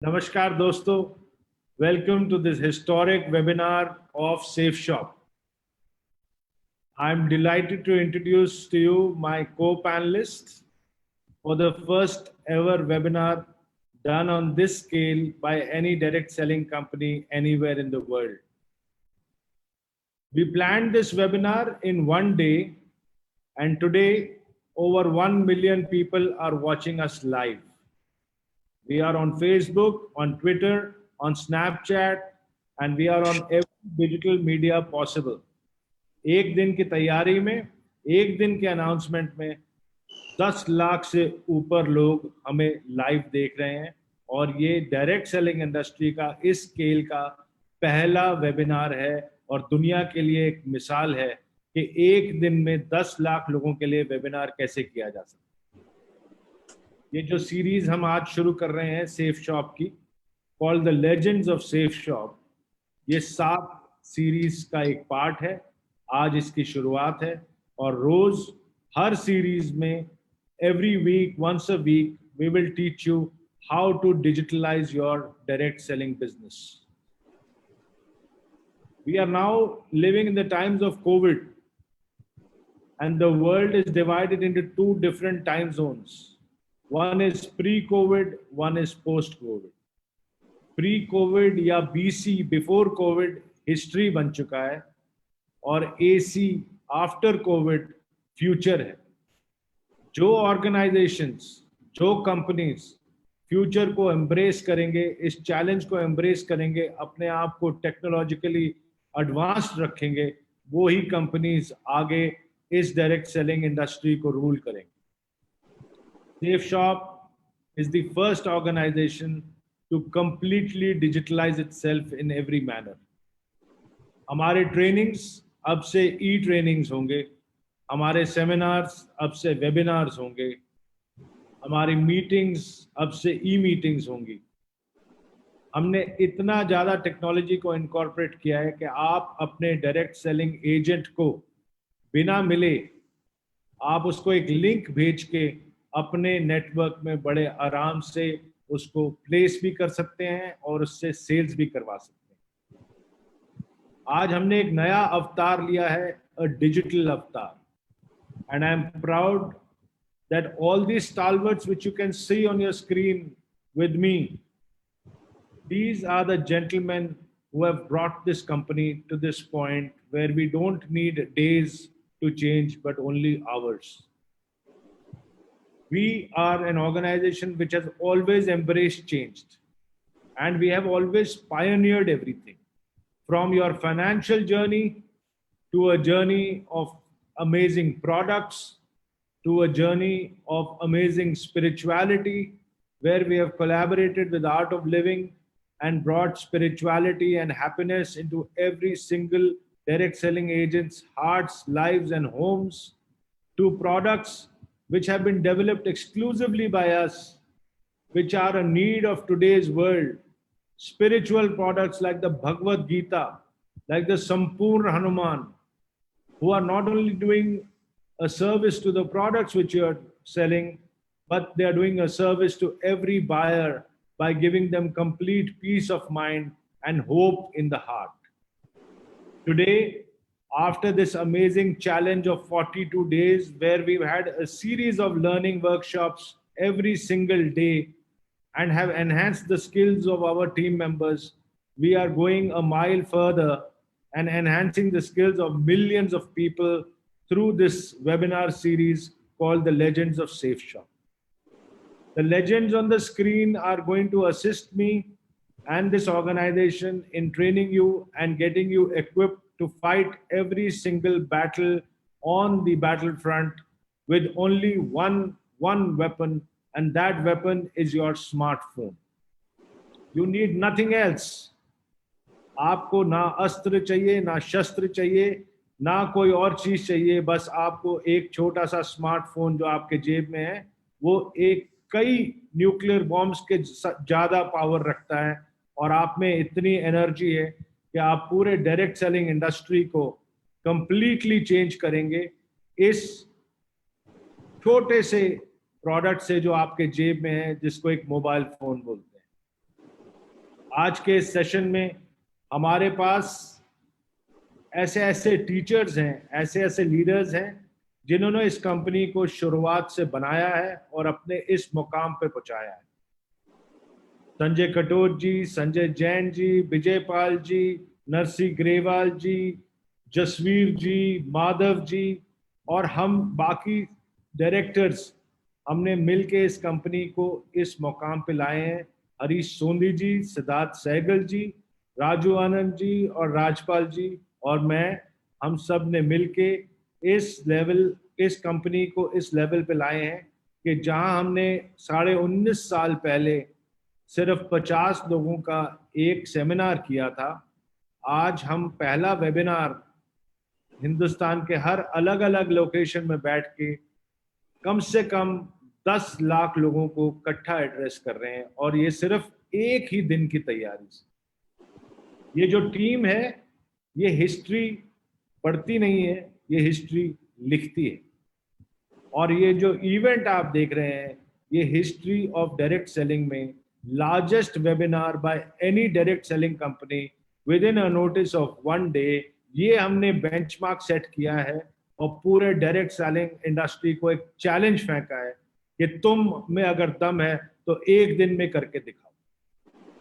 Namaskar dosto, welcome to this historic webinar of Safe Shop. I'm delighted to introduce to you my co-panelists for the first ever webinar done on this scale by any direct selling company anywhere in the world. We planned this webinar in one day, and today over 1 million people are watching us live. We are on Facebook, on Twitter, on Snapchat, and we are on every digital media possible. एक दिन की तैयारी में, एक दिन के announcement में 10 लाख से ऊपर लोग हमें लाइव देख रहे हैं और ये डायरेक्ट सेलिंग इंडस्ट्री का इस स्केल का पहला वेबिनार है और दुनिया के लिए एक मिसाल है कि एक दिन में 10 लाख लोगों के लिए वेबिनार कैसे किया जा सकता है। ये जो सीरीज हम आज शुरू कर रहे हैं सेफ शॉप की, called the legends of safe shop, ये 7 सीरीज का एक पार्ट है। आज इसकी शुरुआत है और रोज हर सीरीज में every week, once a week, we will teach you how to digitalize your direct selling business. We are now living in the times of COVID, and the world is divided into 2 different time zones. One is pre-COVID, one is post-COVID. Pre-COVID या BC, before COVID, history बन चुका है और AC, after COVID, future है। जो organizations, जो companies future को embrace करेंगे, इस चैलेंज को एम्ब्रेस करेंगे, अपने आप को टेक्नोलॉजिकली एडवांस्ड रखेंगे, वो ही कंपनीज आगे इस डायरेक्ट सेलिंग इंडस्ट्री को रूल करेंगे। Safe Shop is the first organization to completely digitalize itself in every manner. हमारे ट्रेनिंग्स अब से ई ट्रेनिंग्स होंगे, हमारे सेमिनार्स अब से वेबिनार्स होंगे, हमारी मीटिंग्स अब से ई मीटिंग्स होंगी। हमने इतना ज़्यादा टेक्नोलॉजी को इनकॉर्पोरेट किया है कि आप अपने डायरेक्ट सेलिंग एजेंट को बिना मिले आप उसको एक लिंक भेज के अपने नेटवर्क में बड़े आराम से उसको प्लेस भी कर सकते हैं और उससे सेल्स भी करवा सकते हैं। आज हमने एक नया अवतार लिया है, अ डिजिटल अवतार, and I am proud that all these stalwarts which you can see on your screen with me, these are the gentlemen who have brought this company to this point where we don't need days to change, but only hours. We are an organization which has always embraced change, and we have always pioneered everything, from your financial journey to a journey of amazing products, to a journey of amazing spirituality, where we have collaborated with Art of Living and brought spirituality and happiness into every single direct selling agent's hearts, lives, and homes, to products which have been developed exclusively by us, which are a need of today's world. Spiritual products like the Bhagavad Gita, like the Sampurna Hanuman, who are not only doing a service to the products which you are selling, but they are doing a service to every buyer by giving them complete peace of mind and hope in the heart. Today, after this amazing challenge of 42 days, where we've had a series of learning workshops every single day and have enhanced the skills of our team members, we are going a mile further and enhancing the skills of millions of people through this webinar series called the Legends of Safe Shop. The legends on the screen are going to assist me and this organization in training you and getting you equipped to fight every single battle on the battlefront with only one weapon, and that weapon is your smartphone. You need nothing else. आपको ना अस्त्र चाहिए, ना शस्त्र चाहिए, ना कोई और चीज चाहिए, बस आपको एक छोटा सा स्मार्टफोन जो आपके जेब में है, वो एक कई न्यूक्लियर बॉम्ब्स के ज्यादा पावर रखता है और आप में इतनी एनर्जी है कि आप पूरे डायरेक्ट सेलिंग इंडस्ट्री को कंप्लीटली चेंज करेंगे इस छोटे से प्रोडक्ट से जो आपके जेब में है, जिसको एक मोबाइल फोन बोलते हैं। आज के इस सेशन में हमारे पास ऐसे ऐसे टीचर्स हैं, ऐसे ऐसे लीडर्स हैं जिन्होंने इस कंपनी को शुरुआत से बनाया है और अपने इस मुकाम पे पहुंचाया है। संजय कटोच जी, संजय जैन जी, विजय पाल जी, नरसी ग्रेवाल जी, जसवीर जी, माधव जी और हम बाकी डायरेक्टर्स, हमने मिलके इस कंपनी को इस मुकाम पे लाए हैं। हरीश सोंधी जी, सिद्धार्थ सहगल जी, राजू आनंद जी और राजपाल जी और मैं, हम सब ने मिलके इस कंपनी को इस लेवल पे लाए हैं कि जहां हमने 19.5 साल पहले सिर्फ 50 लोगों का एक सेमिनार किया था, आज हम पहला वेबिनार हिंदुस्तान के हर अलग अलग लोकेशन में बैठ के कम से कम 10 लाख लोगों को इकट्ठा एड्रेस कर रहे हैं, और ये सिर्फ एक ही दिन की तैयारी से। ये जो टीम है, ये हिस्ट्री पढ़ती नहीं है, ये हिस्ट्री लिखती है। और ये जो इवेंट आप देख रहे हैं, ये हिस्ट्री ऑफ डायरेक्ट सेलिंग में largest webinar by any direct selling company with in a notice of 1 day, ये हमने बेंचमार्क सेट किया है और पूरे डायरेक्ट सेलिंग इंडस्ट्री को एक चैलेंज फेंका है कि तुम में अगर दम है तो एक दिन में करके दिखाओ।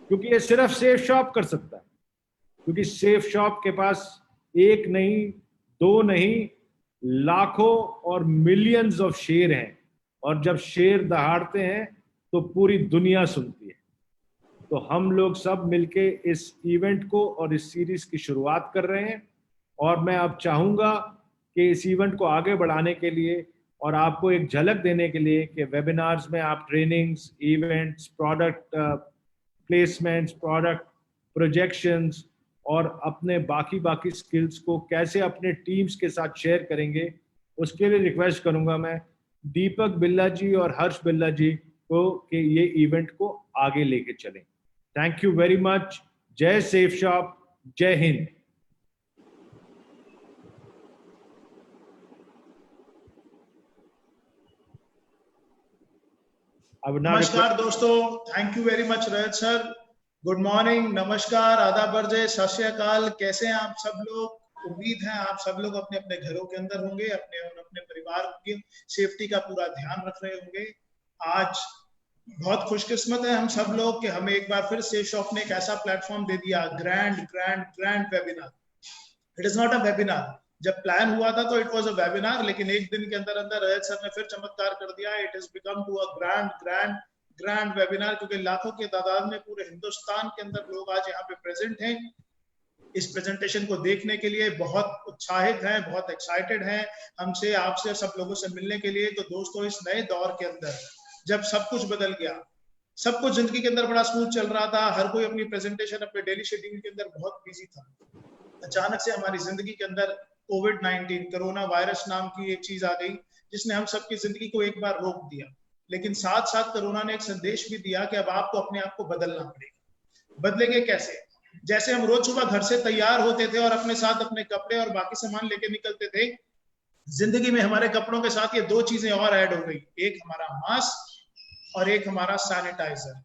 क्योंकि ये सिर्फ सेफ शॉप कर सकता है, क्योंकि सेफ शॉप के पास एक नहीं, दो नहीं, लाखों और मिलियंस ऑफ शेर हैं, और जब शेर दहाड़ते हैं तो पूरी दुनिया सुनती है। तो हम लोग सब मिलके इस इवेंट को और इस सीरीज की शुरुआत कर रहे हैं, और मैं अब चाहूंगा कि इस इवेंट को आगे बढ़ाने के लिए और आपको एक झलक देने के लिए कि वेबिनार्स में आप trainings, events, product placements, product projections और अपने बाकी स्किल्स को कैसे अपने टीम्स के साथ शेयर करेंगे, उसके लिए रिक्वेस्ट करूंगा मैं दीपक बिल्ला जी और हर्ष बिल्ला जी को कि ये इवेंट को आगे लेके चलें। Thank you very much. जय सेफ शॉप, जय हिंद। नमस्कार दोस्तों, thank you very much Rajat sir. Good morning, नमस्कार, आदाब, बरजे, सत श्री अकाल। कैसे हैं आप सब लोग? उम्मीद है आप सब लोग अपने अपने घरों के अंदर होंगे, अपने अपने परिवार की सेफ्टी का पूरा ध्यान रख रहे होंगे। आज बहुत खुशकिस्मत है हम सब लोग कि हमें एक बार फिर सेफ शॉप ने एक ऐसा प्लेटफॉर्म दे दिया, grand webinar. It is not a webinar. जब प्लान हुआ था तो इट वाज अ वेबिनार, लेकिन एक दिन के अंदर अंदर रजत सर ने फिर चमत्कार कर दिया। It is become to a grand webinar, क्योंकि लाखों के तादाद में पूरे हिंदुस्तान के अंदर लोग आज यहाँ पे प्रेजेंट हैं। इस प्रेजेंटेशन को देखने के लिए बहुत उत्साहित हैं, बहुत एक्साइटेड हैं हमसे, आपसे, सब लोगों से मिलने के लिए। तो दोस्तों, इस नए दौर के अंदर जब सब कुछ बदल गया, सब कुछ जिंदगी के अंदर बड़ा स्मूथ चल रहा था, हर कोई अपनी प्रेजेंटेशन अपने डेली शेड्यूल के अंदर बहुत बिजी था, अचानक से हमारी जिंदगी के अंदर कोविड-19 कोरोना वायरस नाम की एक चीज आ गई, जिसने हम सबकी जिंदगी को एक बार रोक दिया। लेकिन साथ साथ कोरोना ने एक संदेश भी दिया कि अब आपको अपने आप को बदलना पड़ेगा। बदलेंगे कैसे? जैसे हम रोज सुबह घर से तैयार होते थे और अपने साथ अपने कपड़े और बाकी सामान लेके निकलते थे, जिंदगी में हमारे कपड़ों के साथ ये दो चीजें और ऐड हो गई, एक हमारा मास्क और एक हमारा सैनिटाइजर।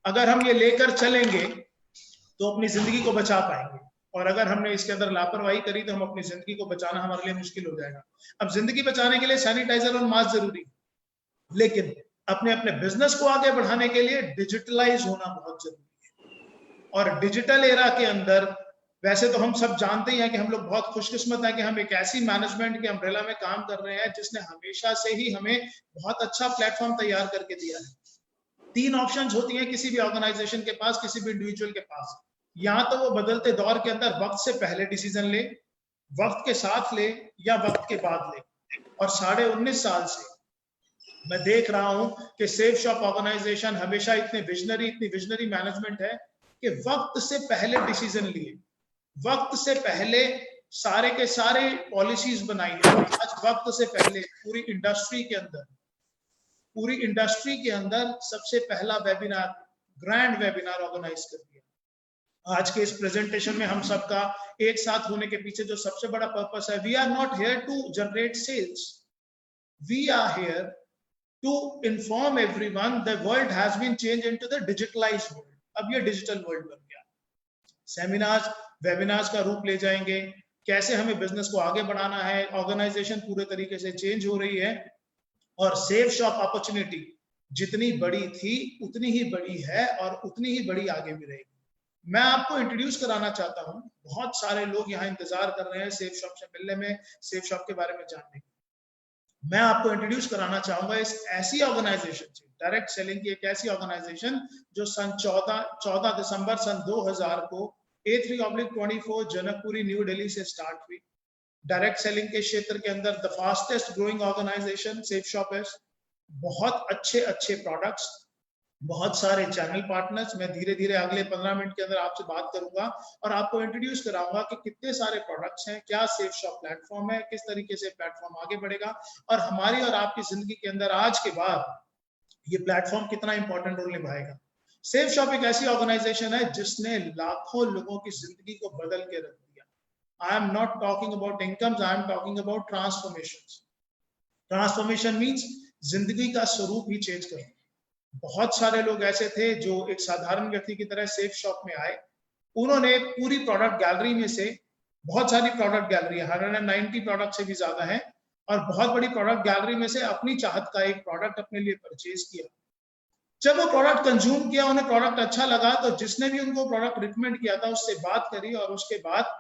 अगर हम ये लेकर चलेंगे तो अपनी जिंदगी को बचा पाएंगे, और अगर हमने इसके अंदर लापरवाही करी तो हम अपनी जिंदगी को बचाना हमारे लिए मुश्किल हो जाएगा। अब जिंदगी बचाने के लिए सैनिटाइजर और मास्क जरूरी, लेकिन अपने अपने बिजनेस को आगे बढ़ाने के लिए डिजिटलाइज होना बहुत जरूरी है। और डिजिटल एरा के अंदर वैसे तो हम सब जानते ही हैं कि हम लोग बहुत खुशकिस्मत हैं कि हम एक ऐसी मैनेजमेंट के अम्ब्रेला में काम कर रहे हैं जिसने हमेशा से ही हमें बहुत अच्छा प्लेटफॉर्म तैयार करके दिया है। 3 ऑप्शंस होती हैं किसी भी ऑर्गेनाइजेशन के पास, किसी भी इंडिविजुअल के पास। या तो वो बदलते दौर के अंदर वक्त से पहले डिसीजन ले, वक्त के साथ ले, या वक्त के बाद ले। और 19.5 साल से मैं देख रहा हूं कि सेफ शॉप ऑर्गेनाइजेशन हमेशा इतनी विजनरी मैनेजमेंट है कि वक्त से पहले डिसीजन लिए, वक्त से पहले सारे के सारे पॉलिसीज बनाई है। आज वक्त से पहले पूरी इंडस्ट्री के अंदर सबसे पहला वेबिनार, ग्रैंड वेबिनार ऑर्गेनाइज कर दिया। आज के इस प्रेजेंटेशन में हम सबका एक साथ होने के पीछे जो सबसे बड़ा पर्पस है, we are not here to generate sales, we are here to inform everyone the world has been changed into the digitalized world. अब ये डिजिटल वर्ल्ड बन गया। सेमिनार्स, वेबिनार्स का रूप ले जाएंगे, कैसे हमें बिजनेस को आगे बढ़ाना है। ऑर्गेनाइजेशन पूरे तरीके से चेंज हो रही है और सेफ शॉप अपॉर्चुनिटी जितनी बड़ी थी उतनी ही बड़ी है और उतनी ही बड़ी आगे भी रहेगी। मैं आपको इंट्रोड्यूस कराना चाहता हूं, बहुत सारे लोग यहाँ इंतजार कर रहे हैं सेफ शॉप से मिलने में, सेफ शॉप के बारे में जानने की। मैं आपको इंट्रोड्यूस कराना चाहूंगा इस ऐसी ऑर्गेनाइजेशन से, डायरेक्ट सेलिंग की एक ऐसी ऑर्गेनाइजेशन जो सन 14 दिसंबर सन 2000 को A3/24 जनकपुरी न्यू दिल्ली से स्टार्ट हुई। डायरेक्ट सेलिंग के क्षेत्र के अंदर the fastest growing organization Safe Shop है। बहुत अच्छे प्रोडक्ट्स, बहुत सारे चैनल पार्टनर्स। मैं धीरे धीरे अगले 15 मिनट के अंदर आपसे बात करूंगा और आपको इंट्रोड्यूस कराऊंगा कि कितने सारे प्रोडक्ट्स हैं, क्या सेफ शॉप प्लेटफॉर्म है, किस तरीके से प्लेटफॉर्म आगे बढ़ेगा और हमारी और आपकी जिंदगी के अंदर आज के बाद ये प्लेटफॉर्म कितना इंपॉर्टेंट रोल निभाएगा। सेफ शॉप एक ऐसी ऑर्गेनाइजेशन है जिसने लाखों लोगों की जिंदगी को बदल के रख दिया। I am not talking about incomes, I am talking about transformation. Transformation means जिंदगी का स्वरूप ही चेंज कर। बहुत सारे लोग ऐसे थे जो एक साधारण व्यक्ति की तरह सेफ शॉप में आए, उन्होंने पूरी प्रोडक्ट गैलरी में से, बहुत सारी प्रोडक्ट गैलरी है, 190 प्रोडक्ट से भी ज्यादा है, और बहुत बड़ी प्रोडक्ट गैलरी में से अपनी चाहत का एक प्रोडक्ट अपने लिए परचेज किया। जब वो प्रोडक्ट कंज्यूम किया, उन्हें प्रोडक्ट अच्छा लगा, तो जिसने भी उनको प्रोडक्ट रिकमेंड किया था उससे बात करी और उसके बाद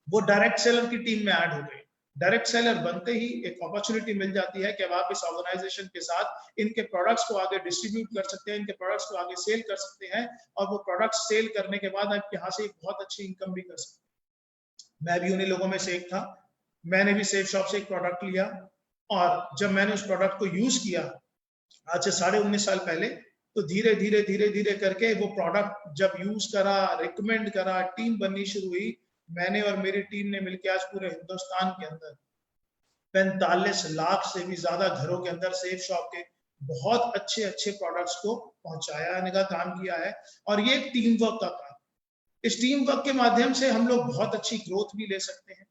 वो डायरेक्ट सेलर की टीम में ऐड हो गए। डायरेक्ट सेलर बनते ही एक अपॉर्चुनिटी मिल जाती है कि अब आप इस ऑर्गेनाइजेशन के साथ इनके प्रोडक्ट्स को आगे डिस्ट्रीब्यूट कर सकते हैं, इनके प्रोडक्ट्स को आगे सेल कर सकते हैं और वो प्रोडक्ट्स सेल करने के बाद आप यहाँ से एक बहुत अच्छी इनकम भी कर सकते हैं। मैं भी उन्हीं लोगों में से एक था। मैंने भी सेफ शॉप से एक प्रोडक्ट लिया और जब मैंने उस प्रोडक्ट को यूज किया आज से 19.5 साल पहले, तो धीरे धीरे करके वो प्रोडक्ट जब यूज करा, रिकमेंड करा, टीम बननी शुरू हुई। मैंने और मेरी टीम ने मिलकर आज पूरे हिंदुस्तान के अंदर 45 लाख से भी ज्यादा घरों के अंदर सेफ शॉप के बहुत अच्छे प्रोडक्ट्स को पहुंचाने का काम किया है। और ये एक टीम वर्क का काम। इस टीम वर्क के माध्यम से हम लोग बहुत अच्छी ग्रोथ भी ले सकते हैं।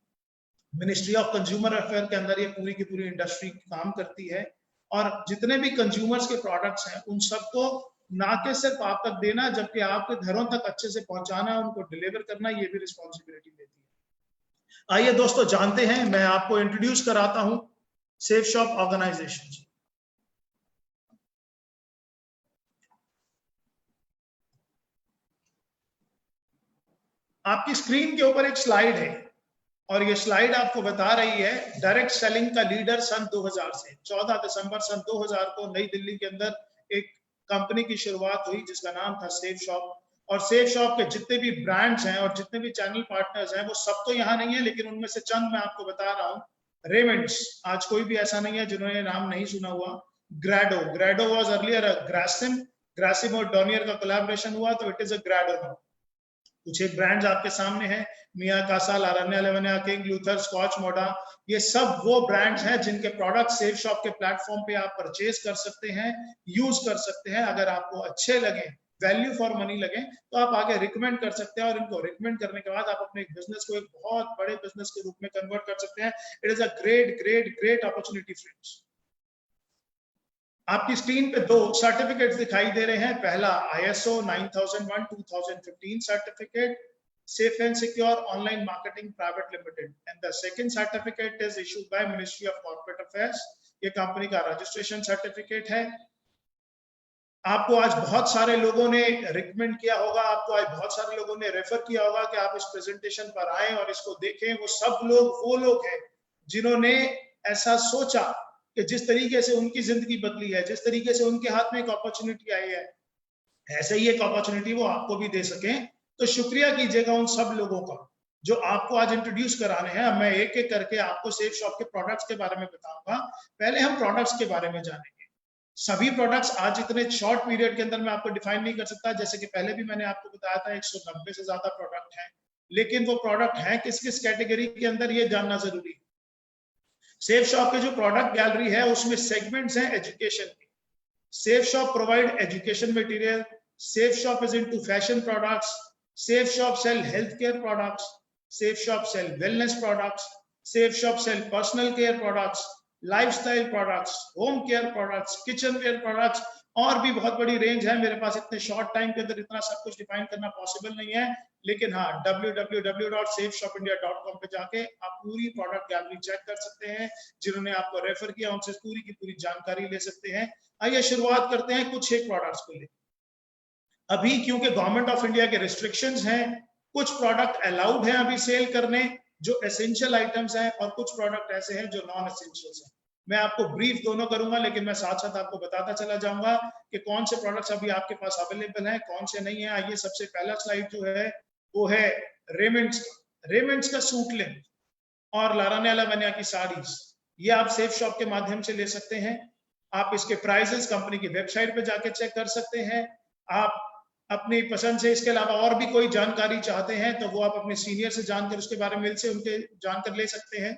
मिनिस्ट्री ऑफ कंज्यूमर अफेयर के अंदर ये पूरी की पूरी इंडस्ट्री काम करती है और जितने भी कंज्यूमर्स के प्रोडक्ट्स हैं उन सबको ना के सिर्फ आप तक देना, जबकि आपके घरों तक अच्छे से पहुंचाना, उनको डिलीवर करना, ये भी रिस्पॉन्सिबिलिटी लेती है। आइए दोस्तों जानते हैं, मैं आपको इंट्रोड्यूस कराता हूं सेफ शॉप ऑर्गेनाइजेशन। आपकी स्क्रीन के ऊपर एक स्लाइड है और ये स्लाइड आपको बता रही है डायरेक्ट सेलिंग का लीडर सन 2000 से 14 दिसंबर सन 2000 को नई दिल्ली के अंदर एक कंपनी की शुरुआत हुई जिसका नाम था सेफ शॉप। और सेफ शॉप के जितने भी ब्रांड्स हैं और जितने भी चैनल पार्टनर्स हैं वो सब तो यहाँ नहीं है, लेकिन उनमें से चंद मैं आपको बता रहा हूँ। रेमंड्स, आज कोई भी ऐसा नहीं है जिन्होंने नाम नहीं सुना हुआ। ग्रेडो वाज अर्लियर ग्रासिम और डॉनियर का कोलैबोरेशन हुआ तो इट इज अ ग्रेडो नाउ। कुछ एक ब्रांड्स आपके सामने हैं, मिया कासा, लारन्या लेवन्या, किंग, लूथर, स्कॉच मोडा। ये सब वो ब्रांड्स हैं जिनके प्रोडक्ट सेफ शॉप के प्लेटफॉर्म पे आप परचेज कर सकते हैं, यूज कर सकते हैं। अगर आपको अच्छे लगे, वैल्यू फॉर मनी लगे, तो आप आगे रिकमेंड कर सकते हैं और इनको रिकमेंड करने के बाद आप अपने बिजनेस को एक बहुत बड़े बिजनेस के रूप में कन्वर्ट कर सकते हैं। It is a great opportunity friends. आपकी स्क्रीन पे दो सर्टिफिकेट्स दिखाई दे रहे हैं। पहला ISO 9001:2015 certificate, Safe and Secure Online Marketing Private Limited, and the second certificate is issued by Ministry of Corporate Affairs. ये कंपनी का रजिस्ट्रेशन सर्टिफिकेट है। आपको आज बहुत सारे लोगों ने रिकमेंड किया होगा, आपको आज बहुत सारे लोगों ने रेफर किया होगा कि आप इस प्रेजेंटेशन पर आए और इसको देखें। वो सब लोग वो लोग हैं जिन्होंने ऐसा सोचा कि जिस तरीके से उनकी जिंदगी बदली है, जिस तरीके से उनके हाथ में एक अपॉर्चुनिटी आई है, ऐसे ही एक अपॉर्चुनिटी वो आपको भी दे सकें। तो शुक्रिया कीजिएगा उन सब लोगों का जो आपको आज इंट्रोड्यूस कराने हैं। मैं एक एक करके आपको सेफ शॉप के प्रोडक्ट्स के बारे में बताऊंगा। पहले हम प्रोडक्ट्स के बारे में जानेंगे। सभी प्रोडक्ट्स आज इतने शॉर्ट पीरियड के अंदर मैं आपको डिफाइन नहीं कर सकता, जैसे कि पहले भी मैंने आपको बताया था 190 से ज्यादा प्रोडक्ट हैं, लेकिन वो प्रोडक्ट हैं किस किस कैटेगरी के अंदर, ये जानना जरूरी है। सेफ शॉप के जो प्रोडक्ट गैलरी है उसमें सेगमेंट्स हैं एजुकेशन के। Safe Shop provide education material, Safe Shop is into fashion products, Safe Shop sell health care products, Safe Shop sell wellness products, Safe Shop sell personal care products, lifestyle products, home care products, kitchenware products, और भी बहुत बड़ी range है। मेरे पास इतने short time के अंदर इतना सब कुछ डिफाइन करना पॉसिबल नहीं है, लेकिन हाँ, www.safeshopindia.com पे जाके आप पूरी प्रोडक्ट गैलरी चेक कर सकते हैं। जिन्होंने आपको रेफर किया उनसे पूरी की पूरी जानकारी ले सकते हैं। आइए शुरुआत करते हैं कुछ एक प्रोडक्ट्स को लेकर। अभी क्योंकि गवर्नमेंट ऑफ इंडिया के रिस्ट्रिक्शंस हैं, कुछ प्रोडक्ट अलाउड हैं अभी सेल करने जो एसेंशियल आइटम्स हैं, और कुछ प्रोडक्ट ऐसे हैं जो नॉन एसेंशियल्स हैं। मैं आपको ब्रीफ दोनों करूंगा, लेकिन मैं साथ साथ आपको बताता चला जाऊंगा कि कौन से प्रोडक्ट्स अभी आपके पास अवेलेबल हैं, कौन से नहीं है। आइए सबसे पहला स्लाइड जो है वो है रेमंड्स का सूट लेंथ और लाराने अलावनिया की साड़ीज। ये आप सेफ शॉप के माध्यम से ले सकते हैं। आप इसके प्राइसेस कंपनी की वेबसाइट पे जाके चेक कर सकते हैं। आप अपनी पसंद से इसके अलावा और भी कोई जानकारी चाहते हैं तो वो आप अपने सीनियर से जानकर उसके बारे में से उनके जानकर ले सकते हैं।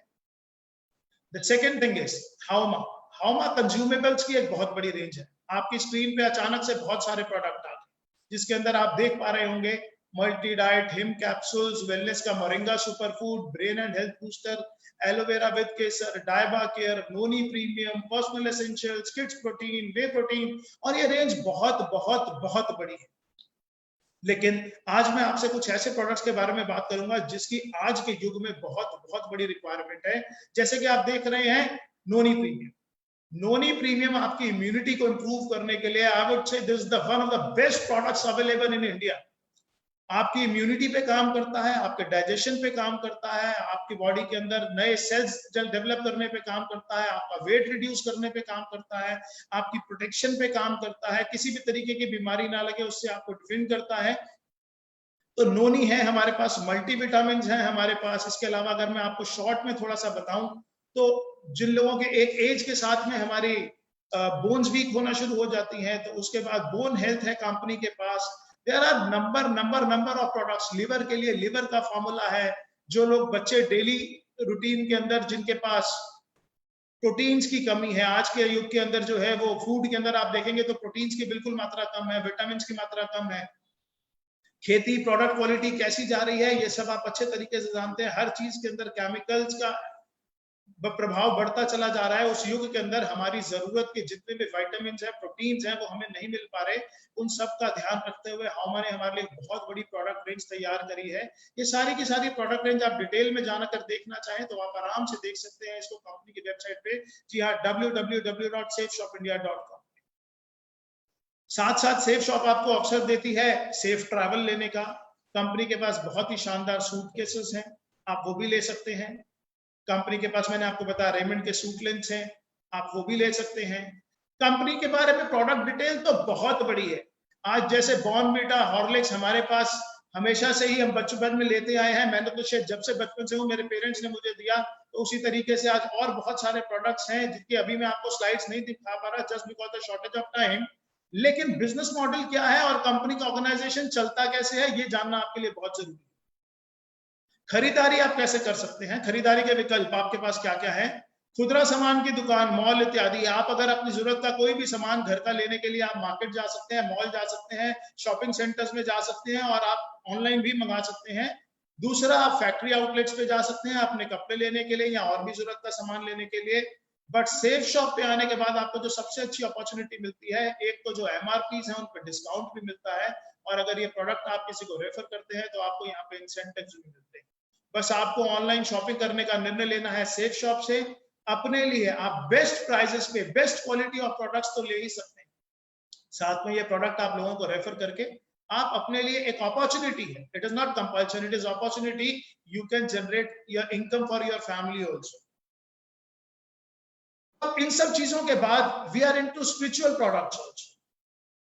द सेकेंड थिंग इज हाउमा कंज्यूमेबल्स की एक बहुत बड़ी रेंज है। आपकी स्क्रीन पे अचानक से बहुत सारे प्रोडक्ट आ गए, जिसके अंदर आप देख पा रहे होंगे मल्टी डाइट, हिम कैप्सूल्स, वेलनेस का moringa super food, brain and health booster, aloe vera केसर, डायबा care, noni premium, personal essentials, kids protein, whey protein, और ये रेंज बहुत बहुत बहुत बड़ी है। लेकिन आज मैं आपसे कुछ ऐसे प्रोडक्ट्स के बारे में बात करूंगा जिसकी आज के युग में बहुत बहुत बड़ी रिक्वायरमेंट है। जैसे कि आप देख रहे हैं नोनी प्रीमियम आपकी इम्यूनिटी को इंप्रूव करने के लिए I would say this is the one of the best products available in India. आपकी इम्यूनिटी पे काम करता है, आपके डाइजेशन पे काम करता है, आपकी बॉडी के अंदर नए सेल्स डेवलप करने पे काम करता है, आपका वेट रिड्यूस करने पे काम करता है, आपकी प्रोटेक्शन पे काम करता है, किसी भी तरीके की बीमारी ना लगे उससे आपको डिफेंड करता है। तो नोनी है हमारे पास, मल्टीविटामिन है हमारे पास। इसके अलावा अगर मैं आपको शॉर्ट में थोड़ा सा बताऊं तो जिन लोगों के एक एज के साथ में हमारी बोन्स वीक होना शुरू हो जाती हैं, तो उसके बाद बोन हेल्थ है कंपनी के पास। There are number of products. Liver के लिए लिवर का फॉर्मूला है। जो लोग बच्चे डेली रूटीन के अंदर जिनके पास प्रोटीन्स की कमी है, आज के युग के अंदर जो है वो फूड के अंदर आप देखेंगे तो प्रोटीन्स की बिल्कुल मात्रा कम है, विटामिन की मात्रा कम है। खेती प्रोडक्ट क्वालिटी कैसी जा रही है ये सब आप अच्छे तरीके से जानते हैं। हर चीज के अंदर केमिकल्स का प्रभाव बढ़ता चला जा रहा है। उस युग के अंदर हमारी जरूरत के जितने भी विटामिन है, प्रोटीन्स हैं, वो हमें नहीं मिल पा रहे। उन सब का ध्यान रखते हुए हाउमा ने हमारे लिए बहुत बड़ी प्रोडक्ट रेंज तैयार करी है। ये सारी की सारी प्रोडक्ट रेंज आप डिटेल में जाकर देखना चाहें तो आप आराम से देख सकते हैं इसको कंपनी की वेबसाइट पे। जी हाँ, www.safeshopindia.com। साथ साथ सेफ शॉप आपको अवसर देती है सेफ ट्रैवल लेने का। कंपनी के पास बहुत ही शानदार सूटकेसेस हैं, आप वो भी ले सकते हैं। कंपनी के पास मैंने आपको बताया रेमंड के सूट लेंथ हैं, आप वो भी ले सकते हैं। कंपनी के बारे में प्रोडक्ट डिटेल तो बहुत बड़ी है। आज जैसे बॉर्नवीटा, हॉर्लिक्स हमारे पास हमेशा से ही हम बचपन में लेते आए हैं। मैंने तो शायद जब से बचपन से हूँ, मेरे पेरेंट्स ने मुझे दिया, तो उसी तरीके से आज और बहुत सारे प्रोडक्ट्स हैं जिनकी अभी मैं आपको स्लाइड्स नहीं दिखा पा रहा just because the shortage of time. लेकिन बिजनेस मॉडल क्या है और कंपनी का ऑर्गेनाइजेशन चलता कैसे है ये जानना आपके लिए बहुत जरूरी है। खरीदारी आप कैसे कर सकते हैं, खरीदारी के विकल्प आपके पास क्या क्या है। खुदरा सामान की दुकान, मॉल इत्यादि। आप अगर अपनी जरूरत का कोई भी सामान घर का लेने के लिए आप मार्केट जा सकते हैं, मॉल जा सकते हैं, शॉपिंग सेंटर्स में जा सकते हैं, और आप ऑनलाइन भी मंगा सकते हैं। दूसरा, आप फैक्ट्री आउटलेट्स पे जा सकते हैं अपने कपड़े लेने के लिए या और भी जरूरत का सामान लेने के लिए। बट सेफ शॉप पे आने के बाद आपको जो सबसे अच्छी अपॉर्चुनिटी मिलती है, एक तो जो एमआरपीज है उन पर डिस्काउंट भी मिलता है, और अगर ये प्रोडक्ट आप किसी को रेफर करते हैं तो आपको यहाँ पे इंसेंटिव्स भी मिलते हैं। बस आपको ऑनलाइन शॉपिंग करने का निर्णय लेना है सेफ शॉप से। अपने लिए आप बेस्ट प्राइसेस पे बेस्ट क्वालिटी ऑफ प्रोडक्ट्स तो ले ही सकते हैं, साथ में ये प्रोडक्ट आप लोगों को रेफर करके आप अपने लिए एक अपॉर्चुनिटी है, it is not compulsion, it is opportunity. You can generate your income for your family also. अब इन सब चीजों के बाद we are into spiritual products also.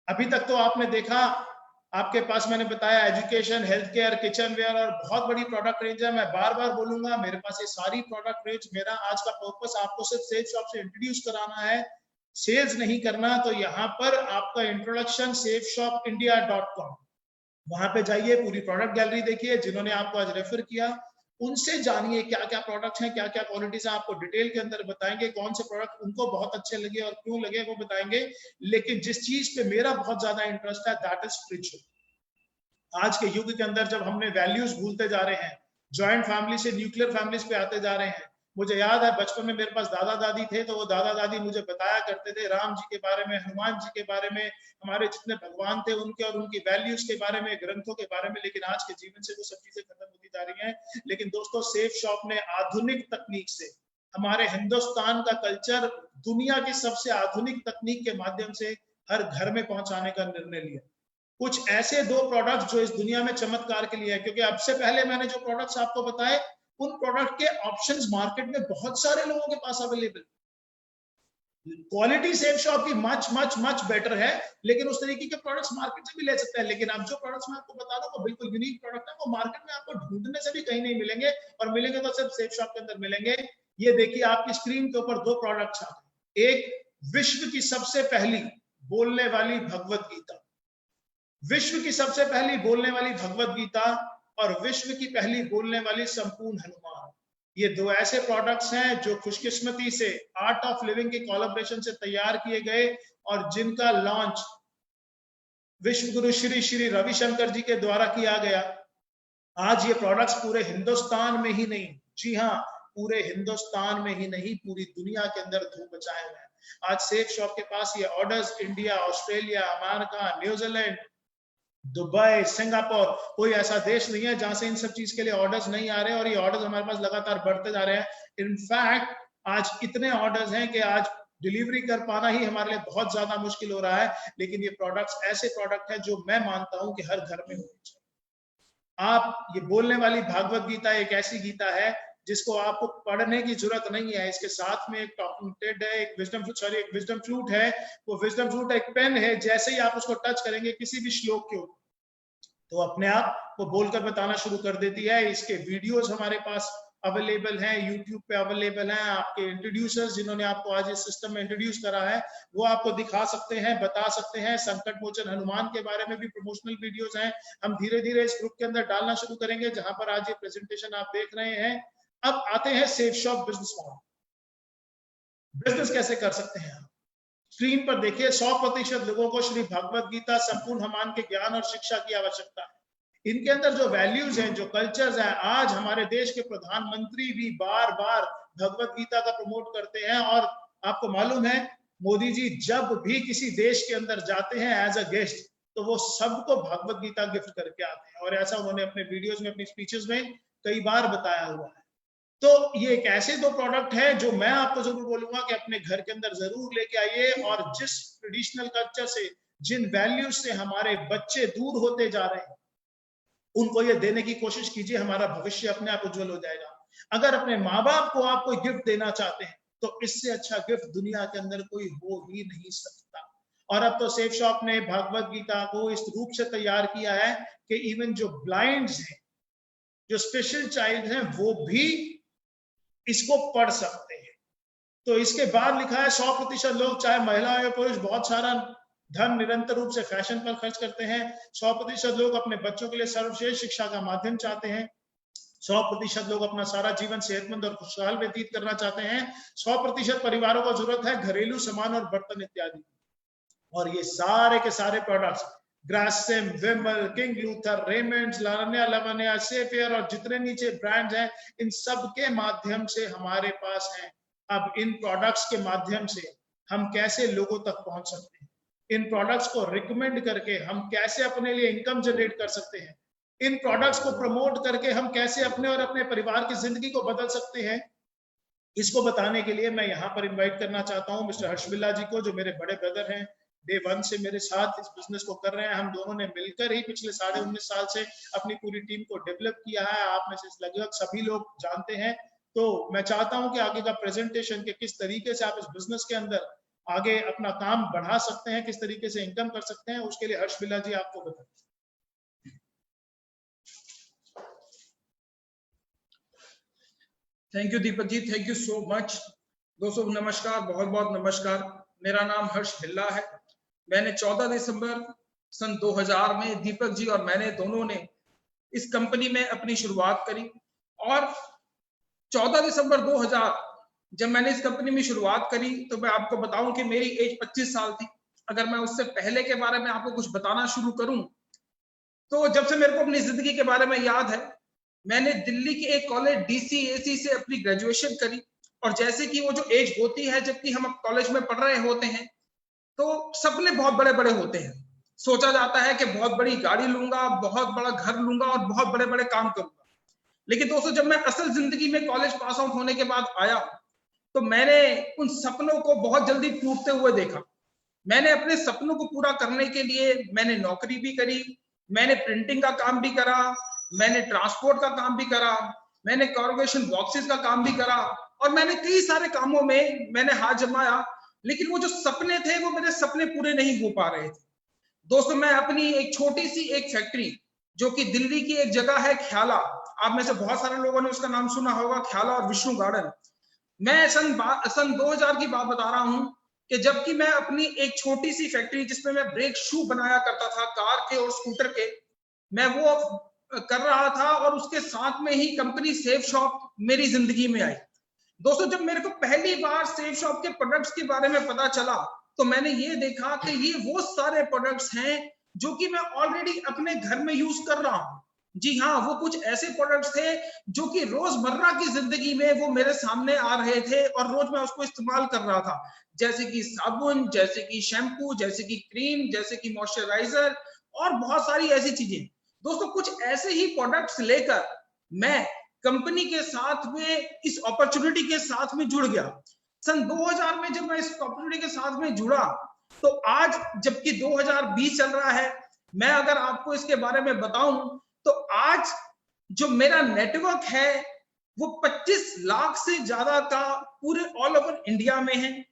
अभी तक तो आपने देखा, आपके पास मैंने बताया education, health care, kitchenware और बहुत बड़ी प्रोडक्ट रेंज है। मैं बार बार बोलूंगा मेरे पास ये सारी प्रोडक्ट रेंज, मेरा आज का पर्पस आपको सिर्फ सेफ शॉप से इंट्रोड्यूस कराना है, सेल्स नहीं करना। तो यहाँ पर आपका इंट्रोडक्शन safeshopindia.com, वहां पे जाइए, पूरी प्रोडक्ट गैलरी देखिए। जिन्होंने आपको आज रेफर किया उनसे जानिए क्या क्या प्रोडक्ट्स हैं, क्या क्या क्वालिटीज हैं, आपको डिटेल के अंदर बताएंगे कौन से प्रोडक्ट उनको बहुत अच्छे लगे और क्यों लगे वो बताएंगे। लेकिन जिस चीज पे मेरा बहुत ज्यादा इंटरेस्ट है दैट इज स्पिरिचुअल। आज के युग के अंदर जब हमने वैल्यूज भूलते जा रहे हैं, जॉइंट फैमिली से न्यूक्लियर फैमिलीज पे आते जा रहे हैं, मुझे याद है बचपन में मेरे पास दादा दादी थे, तो वो दादा दादी मुझे बताया करते थे राम जी के बारे में, हनुमान जी के बारे में, हमारे जितने भगवान थे उनके और उनकी वैल्यूज के बारे में, ग्रंथों के बारे में। लेकिन आज के जीवन से वो सब चीजें खत्म होती जा रही हैं। लेकिन दोस्तों, सेफ शॉप ने आधुनिक तकनीक से हमारे हिंदुस्तान का कल्चर दुनिया की सबसे आधुनिक तकनीक के माध्यम से हर घर में पहुंचाने का निर्णय लिया। कुछ ऐसे 2 प्रोडक्ट्स जो इस दुनिया में चमत्कार के लिए है, क्योंकि अब से पहले मैंने जो प्रोडक्ट्स आपको बताए, उन प्रोडक्ट के ऑप्शंस मार्केट में बहुत सारे लोगों के पास अवेलेबल। क्वालिटी सेफ शॉप की मच मच मच बेटर है, लेकिन उस तरीके के प्रोडक्ट्स मार्केट से भी ले सकते हैं। लेकिन अब जो प्रोडक्ट्स मैं आपको बता दूं वो बिल्कुल यूनिक प्रोडक्ट है, वो मार्केट में आपको ढूंढने से भी कहीं नहीं मिलेंगे, और मिलेंगे तो सिर्फ सेफ शॉप के अंदर मिलेंगे। ये देखिए आपकी स्क्रीन के ऊपर 2 प्रोडक्ट्स आ गए। एक विश्व की सबसे पहली बोलने वाली भगवत गीता, विश्व की सबसे पहली बोलने वाली भगवत गीता, और विश्व की पहली बोलने वाली संपूर्ण हनुमान। ये 2 ऐसे प्रोडक्ट्स हैं जो खुशकिस्मती से आर्ट ऑफ लिविंग के कोलैबोरेशन से तैयार किए गए, और जिनका लॉन्च विश्व गुरु श्री श्री रविशंकर जी के द्वारा किया गया। आज ये प्रोडक्ट्स पूरे हिंदुस्तान में ही नहीं, जी हाँ, पूरे हिंदुस्तान में ही नहीं, पूरी दुनिया के अंदर धूम मचाए हुए हैं। आज सेफ शॉप के पास ये orders India, Australia, America, New Zealand, Dubai, Singapore, कोई ऐसा देश नहीं है जहां से इन सब चीज के लिए ऑर्डर्स नहीं आ रहे हैं, और ये ऑर्डर्स हमारे पास लगातार बढ़ते जा रहे हैं। इनफैक्ट आज इतने ऑर्डर्स हैं कि आज डिलीवरी कर पाना ही हमारे लिए बहुत ज्यादा मुश्किल हो रहा है। लेकिन ये प्रोडक्ट्स ऐसे प्रोडक्ट हैं जो मैं मानता हूं कि हर घर में होने चाहिए। आप ये बोलने वाली भागवत गीता एक ऐसी गीता है जिसको आपको पढ़ने की जरूरत नहीं है। इसके साथ में एक टॉकिंग टेड है, एक विजडम फ्लूट है। वो विजडम फ्लूट एक पेन है, जैसे ही आप उसको टच करेंगे किसी भी श्लोक के ऊपर, तो अपने आप वो बोलकर बताना शुरू कर देती है। इसके वीडियोस हमारे पास अवेलेबल हैं, यूट्यूब पे अवेलेबल हैं। आपके इंट्रोड्यूसर्स जिन्होंने आपको आज इस सिस्टम में इंट्रोड्यूस करा है, वो आपको दिखा सकते हैं, बता सकते हैं। संकट मोचन हनुमान के बारे में भी प्रमोशनल वीडियोस हैं, हम धीरे धीरे इस ग्रुप के अंदर डालना शुरू करेंगे, जहां पर आज ये प्रेजेंटेशन आप देख रहे हैं। अब आते हैं safe shop business model. Business कैसे कर सकते हैं आप? स्क्रीन पर देखिए, 100% लोगों को श्री भगवत गीता संपूर्ण हनुमान के ज्ञान और शिक्षा की आवश्यकता है। इनके अंदर जो वैल्यूज हैं, जो कल्चर्स हैं, आज हमारे देश के प्रधानमंत्री भी बार बार भगवत गीता का प्रमोट करते हैं। और आपको मालूम है, मोदी जी जब भी किसी देश के अंदर जाते हैं एज अ गेस्ट, तो वो सबको भगवत गीता गिफ्ट करके आते हैं, और ऐसा उन्होंने अपने वीडियोस में, अपनी स्पीचेस में कई बार बताया हुआ है। तो ये एक ऐसे 2 प्रोडक्ट है जो मैं आपको जरूर बोलूंगा कि अपने घर के अंदर जरूर लेके आइए, और जिस ट्रेडिशनल कल्चर से, जिन वैल्यूज से हमारे बच्चे दूर होते जा रहे हैं, उनको ये देने की कोशिश कीजिए। हमारा भविष्य अपने आप उज्जवल हो जाएगा। अगर अपने माँ बाप को आप कोई गिफ्ट देना चाहते हैं, तो इससे अच्छा गिफ्ट दुनिया के अंदर कोई हो ही नहीं सकता। और अब तो सेफ शॉप ने भगवत गीता को इस रूप से तैयार किया है कि इवन जो ब्लाइंड्स हैं, जो स्पेशल चाइल्ड हैं, वो भी इसको पढ़ सकते हैं। तो इसके बाद लिखा है 100% लोग, चाहे महिला या पुरुष, बहुत सारा धन निरंतर रूप से फैशन पर खर्च करते हैं। 100% लोग अपने बच्चों के लिए सर्वश्रेष्ठ शिक्षा का माध्यम चाहते हैं। 100% लोग अपना सारा जीवन सेहतमंद और खुशहाल व्यतीत करना चाहते हैं। 100% परिवारों को जरूरत है घरेलू सामान और बर्तन इत्यादि। और ये सारे के सारे प्रोडक्ट्स, ग्रासिम, विमल, किंग लूथर, रेमंड्स, लावण्या लवण्या, सेफियर और जितने नीचे ब्रांड्स हैं, इन सब के माध्यम से हमारे पास हैं। अब इन प्रोडक्ट्स के माध्यम से हम कैसे लोगों तक पहुंच सकते हैं, इन प्रोडक्ट्स को रिकमेंड करके हम कैसे अपने लिए इनकम जनरेट कर सकते हैं, इन प्रोडक्ट्स को प्रमोट करके हम कैसे अपने और अपने परिवार की जिंदगी को बदल सकते हैं, इसको बताने के लिए मैं यहाँ पर इनवाइट करना चाहता हूँ मिस्टर हर्ष बिल्ला जी को, जो मेरे बड़े ब्रदर हैं। डे 1 से मेरे साथ इस बिजनेस को कर रहे हैं। हम दोनों ने मिलकर ही पिछले 19.5 साल से अपनी पूरी टीम को डेवलप किया है। आप में से लगभग सभी लोग जानते हैं। तो मैं चाहता हूं कि आगे का प्रेजेंटेशन के किस तरीके से आप इस बिजनेस के अंदर आगे अपना काम बढ़ा सकते हैं, किस तरीके से इनकम कर सकते हैं, उसके लिए हर्ष बिल्ला जी आपको बताएं। Thank you Deepak ji, thank you so much. दोस्तों नमस्कार, बहुत बहुत नमस्कार। मेरा नाम हर्ष बिल्ला है। मैंने 14 दिसंबर सन 2000 में दीपक जी और मैंने दोनों ने इस कंपनी में अपनी शुरुआत करी। और 14 दिसंबर 2000 जब मैंने इस कंपनी में शुरुआत करी, तो मैं आपको बताऊं कि मेरी एज 25 साल थी। अगर मैं उससे पहले के बारे में आपको कुछ बताना शुरू करूं, तो जब से मेरे को अपनी जिंदगी के बारे में याद है, मैंने दिल्ली के एक कॉलेज DCAC से अपनी ग्रेजुएशन करी। और जैसे कि वो जो एज होती है जबकि हम अब कॉलेज में पढ़ रहे होते हैं, तो सपने बहुत बड़े बड़े होते हैं। सोचा जाता है कि बहुत बड़ी गाड़ी लूंगा, बहुत बड़ा घर लूंगा और बहुत बड़े बड़े काम करूंगा। लेकिन दोस्तों, जब मैं असल जिंदगी में कॉलेज पास आउट होने के बाद आया, तो मैंने उन सपनों को बहुत जल्दी टूटते हुए देखा। मैंने अपने सपनों को पूरा करने के लिए मैंने नौकरी भी करी, मैंने प्रिंटिंग का काम भी करा, मैंने ट्रांसपोर्ट का काम भी करा, मैंने कॉर्पोरेशन बॉक्सेस का काम भी करा, और मैंने कई सारे कामों में मैंने हाथ जमाया। लेकिन वो जो सपने थे, वो मेरे सपने पूरे नहीं हो पा रहे थे। दोस्तों, मैं अपनी एक छोटी सी एक फैक्ट्री, जो कि दिल्ली की एक जगह है ख्याला, आप में से बहुत सारे लोगों ने उसका नाम सुना होगा, ख्याला और विष्णु गार्डन। मैं सन 2000 की बात बता रहा हूं कि जबकि मैं अपनी एक छोटी सी फैक्ट्री, जिसमें मैं ब्रेक शू बनाया करता था कार के और स्कूटर के, मैं वो कर रहा था, और उसके साथ में ही कंपनी सेफ शॉप मेरी जिंदगी में आई। दोस्तों, जब मेरे को पहली बार सेफ शॉप के प्रोडक्ट्स के बारे में पता चला, तो मैंने ये देखा कि ये वो सारे प्रोडक्ट्स हैं जो कि मैं ऑलरेडी अपने घर में यूज कर रहा हूं। जी हाँ, वो कुछ ऐसे प्रोडक्ट्स थे जो कि रोजमर्रा की जिंदगी में वो मेरे सामने आ रहे थे और रोज मैं उसको इस्तेमाल कर रहा था, जैसे कि साबुन, जैसे कि शैम्पू, जैसे कि क्रीम, जैसे कि मॉइस्चराइजर और बहुत सारी ऐसी चीजें। दोस्तों, कुछ ऐसे ही प्रोडक्ट्स लेकर मैं कंपनी के साथ में इस अपॉर्चुनिटी के साथ में जुड़ गया। सन 2000 में जब मैं इस अपॉर्चुनिटी के साथ में जुड़ा, तो आज जबकि 2020 चल रहा है, मैं अगर आपको इसके बारे में बताऊं, तो आज जो मेरा नेटवर्क है वो 25 लाख से ज्यादा का पूरे ऑल ओवर इंडिया में है।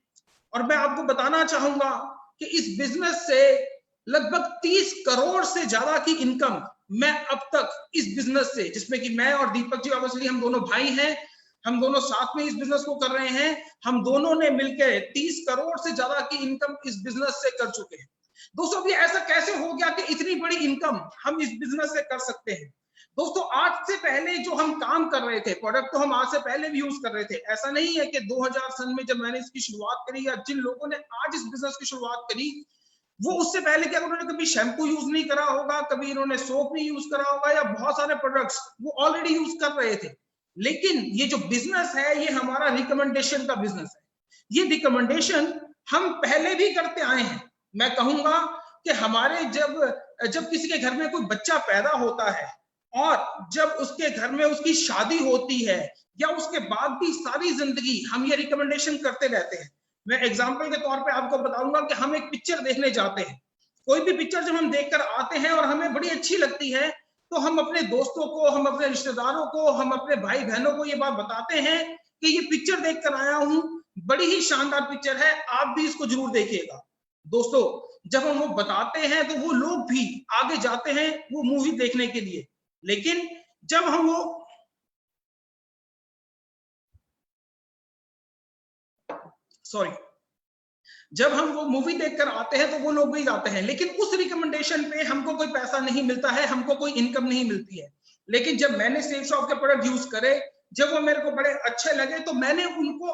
और मैं आपको बताना चाहूंगा कि इस बिजनेस से लगभग 30 करोड़ से ज्यादा की इनकम मैं अब तक इस बिजनेस से, जिसमें कि मैं और दीपक जी ऑब्वियसली हम दोनं भाई हैं, हम दोनों साथ में इस बिजनेस को कर रहे हैं, हम दोनों ने मिलकर 30 करोड़ से ज्यादा की इनकम इस बिजनेस से कर चुके हैं। दोस्तों, अभी ऐसा कैसे हो गया कि इतनी बड़ी इनकम हम इस बिजनेस से कर सकते हैं? दोस्तों, आज से पहले जो हम काम कर रहे थे, प्रोडक्ट तो हम आज से पहले भी यूज कर रहे थे। ऐसा नहीं है कि 2000 सन में जब मैंने इसकी शुरुआत करी, या जिन लोगों ने आज इस बिजनेस की शुरुआत करी, वो उससे पहले क्या उन्होंने कभी शैम्पू यूज नहीं करा होगा, कभी इन्होंने सोप नहीं यूज करा होगा, या बहुत सारे प्रोडक्ट्स वो ऑलरेडी यूज कर रहे थे। लेकिन ये जो बिजनेस है, ये हमारा रिकमेंडेशन का बिजनेस है। ये रिकमेंडेशन हम पहले भी करते आए हैं। मैं कहूंगा कि हमारे जब किसी के घर में कोई बच्चा पैदा होता है और जब उसके घर में उसकी शादी होती है, या उसके बाद भी सारी जिंदगी हम ये रिकमेंडेशन करते रहते हैं। मैं एग्जांपल के तौर पे आपको बताऊंगा कि हम एक पिक्चर देखने जाते हैं। कोई भी पिक्चर जब हम देखकर आते हैं और हमें बड़ी अच्छी लगती है, तो हम अपने दोस्तों को, हम अपने रिश्तेदारों को, हम अपने भाई बहनों को ये बात बताते हैं कि ये पिक्चर देखकर आया हूं, बड़ी ही शानदार पिक्चर है, आप भी इसको जरूर देखिएगा। दोस्तों, जब हम वो बताते हैं तो वो लोग भी आगे जाते हैं वो मूवी देखने के लिए। लेकिन जब हम वो मूवी देखकर आते हैं तो वो लोग भी जाते हैं, लेकिन उस रिकमेंडेशन पे हमको कोई पैसा नहीं मिलता है, हमको कोई इनकम नहीं मिलती है। लेकिन जब मैंने सेफ शॉप के प्रोडक्ट यूज करे, जब वो मेरे को बड़े अच्छे लगे, तो मैंने उनको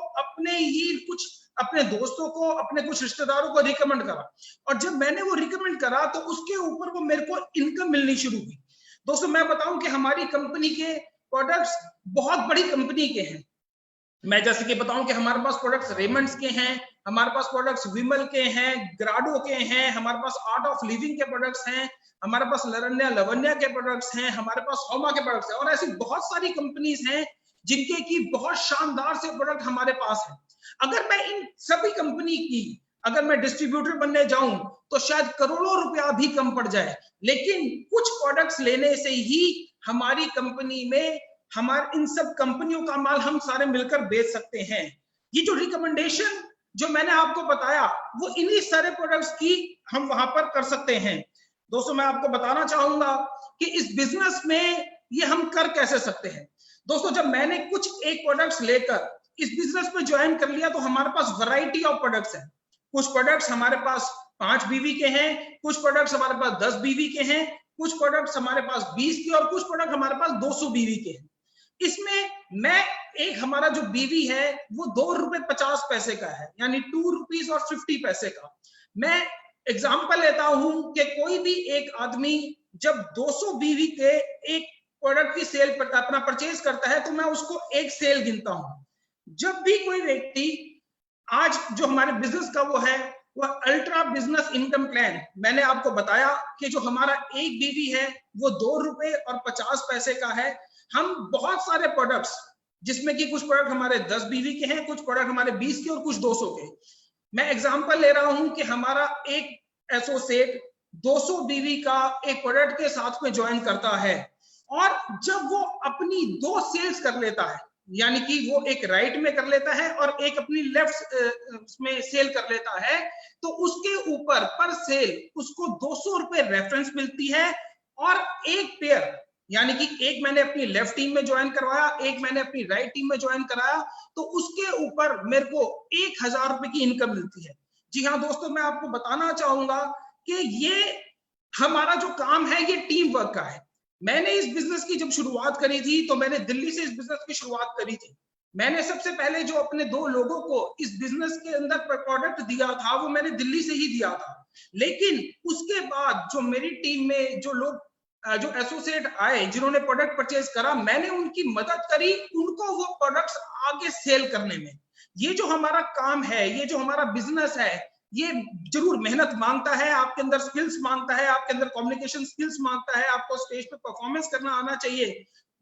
अपने दोस्तों को, अपने कुछ रिश्तेदारों को रिकमेंड करा, और जब मैंने वो रिकमेंड करा तो उसके ऊपर वो मेरे को इनकम मिलनी शुरू हुई। दोस्तों, मैं बताऊं कि हमारी कंपनी के प्रोडक्ट्स बहुत बड़ी कंपनी के हैं। मैं जैसे कि बताऊं कि हमारे पास प्रोडक्ट्स रेमंड्स के हैं, हमारे पास प्रोडक्ट्स विमल के हैं, ग्राडो के हैं, हमारे पास आर्ट ऑफ लिविंग के प्रोडक्ट्स हैं, हमारे पास लरण्या लवन्या के प्रोडक्ट्स हैं, हमारे पास होमा के प्रोडक्ट्स हैं, और ऐसी बहुत सारी कंपनीज हैं जिनके की बहुत शानदार से प्रोडक्ट हमारे पास है। अगर मैं इन सभी कंपनी की अगर मैं डिस्ट्रीब्यूटर बनने जाऊं तो शायद करोड़ों रुपया भी कम पड़ जाए, लेकिन कुछ प्रोडक्ट्स लेने से ही हमारी कंपनी में हमारे इन सब कंपनियों का माल हम सारे मिलकर बेच सकते हैं। ये जो रिकमेंडेशन जो मैंने आपको बताया, वो इन्हीं सारे प्रोडक्ट्स की हम वहां पर कर सकते हैं। दोस्तों, मैं आपको बताना चाहूंगा कि इस बिजनेस में ये हम कर कैसे सकते हैं। दोस्तों, जब मैंने कुछ एक प्रोडक्ट्स लेकर इस बिजनेस में ज्वाइन कर लिया, तो हमारे पास वैरायटी ऑफ प्रोडक्ट्स हैं। कुछ प्रोडक्ट्स हमारे पास 5 बीवी के हैं, कुछ प्रोडक्ट्स हमारे पास 10 बीवी के हैं, कुछ प्रोडक्ट्स हमारे पास 20 के, और कुछ प्रोडक्ट हमारे पास 200 बीवी के हैं। इसमें मैं एक हमारा जो बीवी है वो ₹2.50 का है, यानी ₹2.50 का। मैं एग्जांपल लेता हूं कि कोई भी एक आदमी जब 200 बीवी के एक प्रोडक्ट की सेल पर अपना परचेज करता है तो मैं उसको एक सेल गिनता हूं। जब भी कोई व्यक्ति आज जो हमारे बिजनेस का वो है वह अल्ट्रा बिजनेस इनकम प्लान, मैंने आपको बताया कि जो हमारा एक बीवी है वो ₹2.50 का है। हम बहुत सारे प्रोडक्ट्स, जिसमें कि कुछ प्रोडक्ट हमारे 10 बीवी के हैं, कुछ प्रोडक्ट हमारे 20 के और कुछ 200 के। मैं एग्जांपल ले रहा हूं कि हमारा एक एसोसिएट 200 बीवी का एक प्रोडक्ट के साथ में ज्वाइन करता है, और जब वो अपनी 2 सेल्स कर लेता है, यानी कि वो एक राइट में कर लेता है और एक अपनी लेफ्ट में सेल कर लेता है, तो उसके ऊपर पर सेल उसको ₹200 रेफरेंस मिलती है। और एक पेयर, यानी कि एक मैंने अपनी लेफ्ट टीम में ज्वाइन करवाया, एक मैंने अपनी राइट टीम में ज्वाइन कराया, तो उसके ऊपर मेरे को ₹1000 की इनकम मिलती है। जी हाँ दोस्तों, मैं आपको बताना चाहूंगा कि ये हमारा जो काम है ये टीम वर्क का है। मैंने इस बिजनेस की जब शुरुआत करी थी तो मैंने दिल्ली से इस बिजनेस की शुरुआत करी थी। मैंने सबसे पहले जो अपने 2 लोगों को इस बिजनेस के अंदर प्रोडक्ट दिया था वो मैंने दिल्ली से ही दिया था। लेकिन उसके बाद जो मेरी टीम में जो लोग जो एसोसिएट आए जिन्होंने प्रोडक्ट परचेज करा, मैंने उनकी मदद करी उनको वो प्रोडक्ट्स आगे सेल करने में। ये जो हमारा काम है, ये जो हमारा बिजनेस है, ये जरूर मेहनत मांगता है, आपके अंदर स्किल्स मांगता है, आपके अंदर कम्युनिकेशन स्किल्स मांगता है, आपको स्टेज पे परफॉर्मेंस करना आना चाहिए।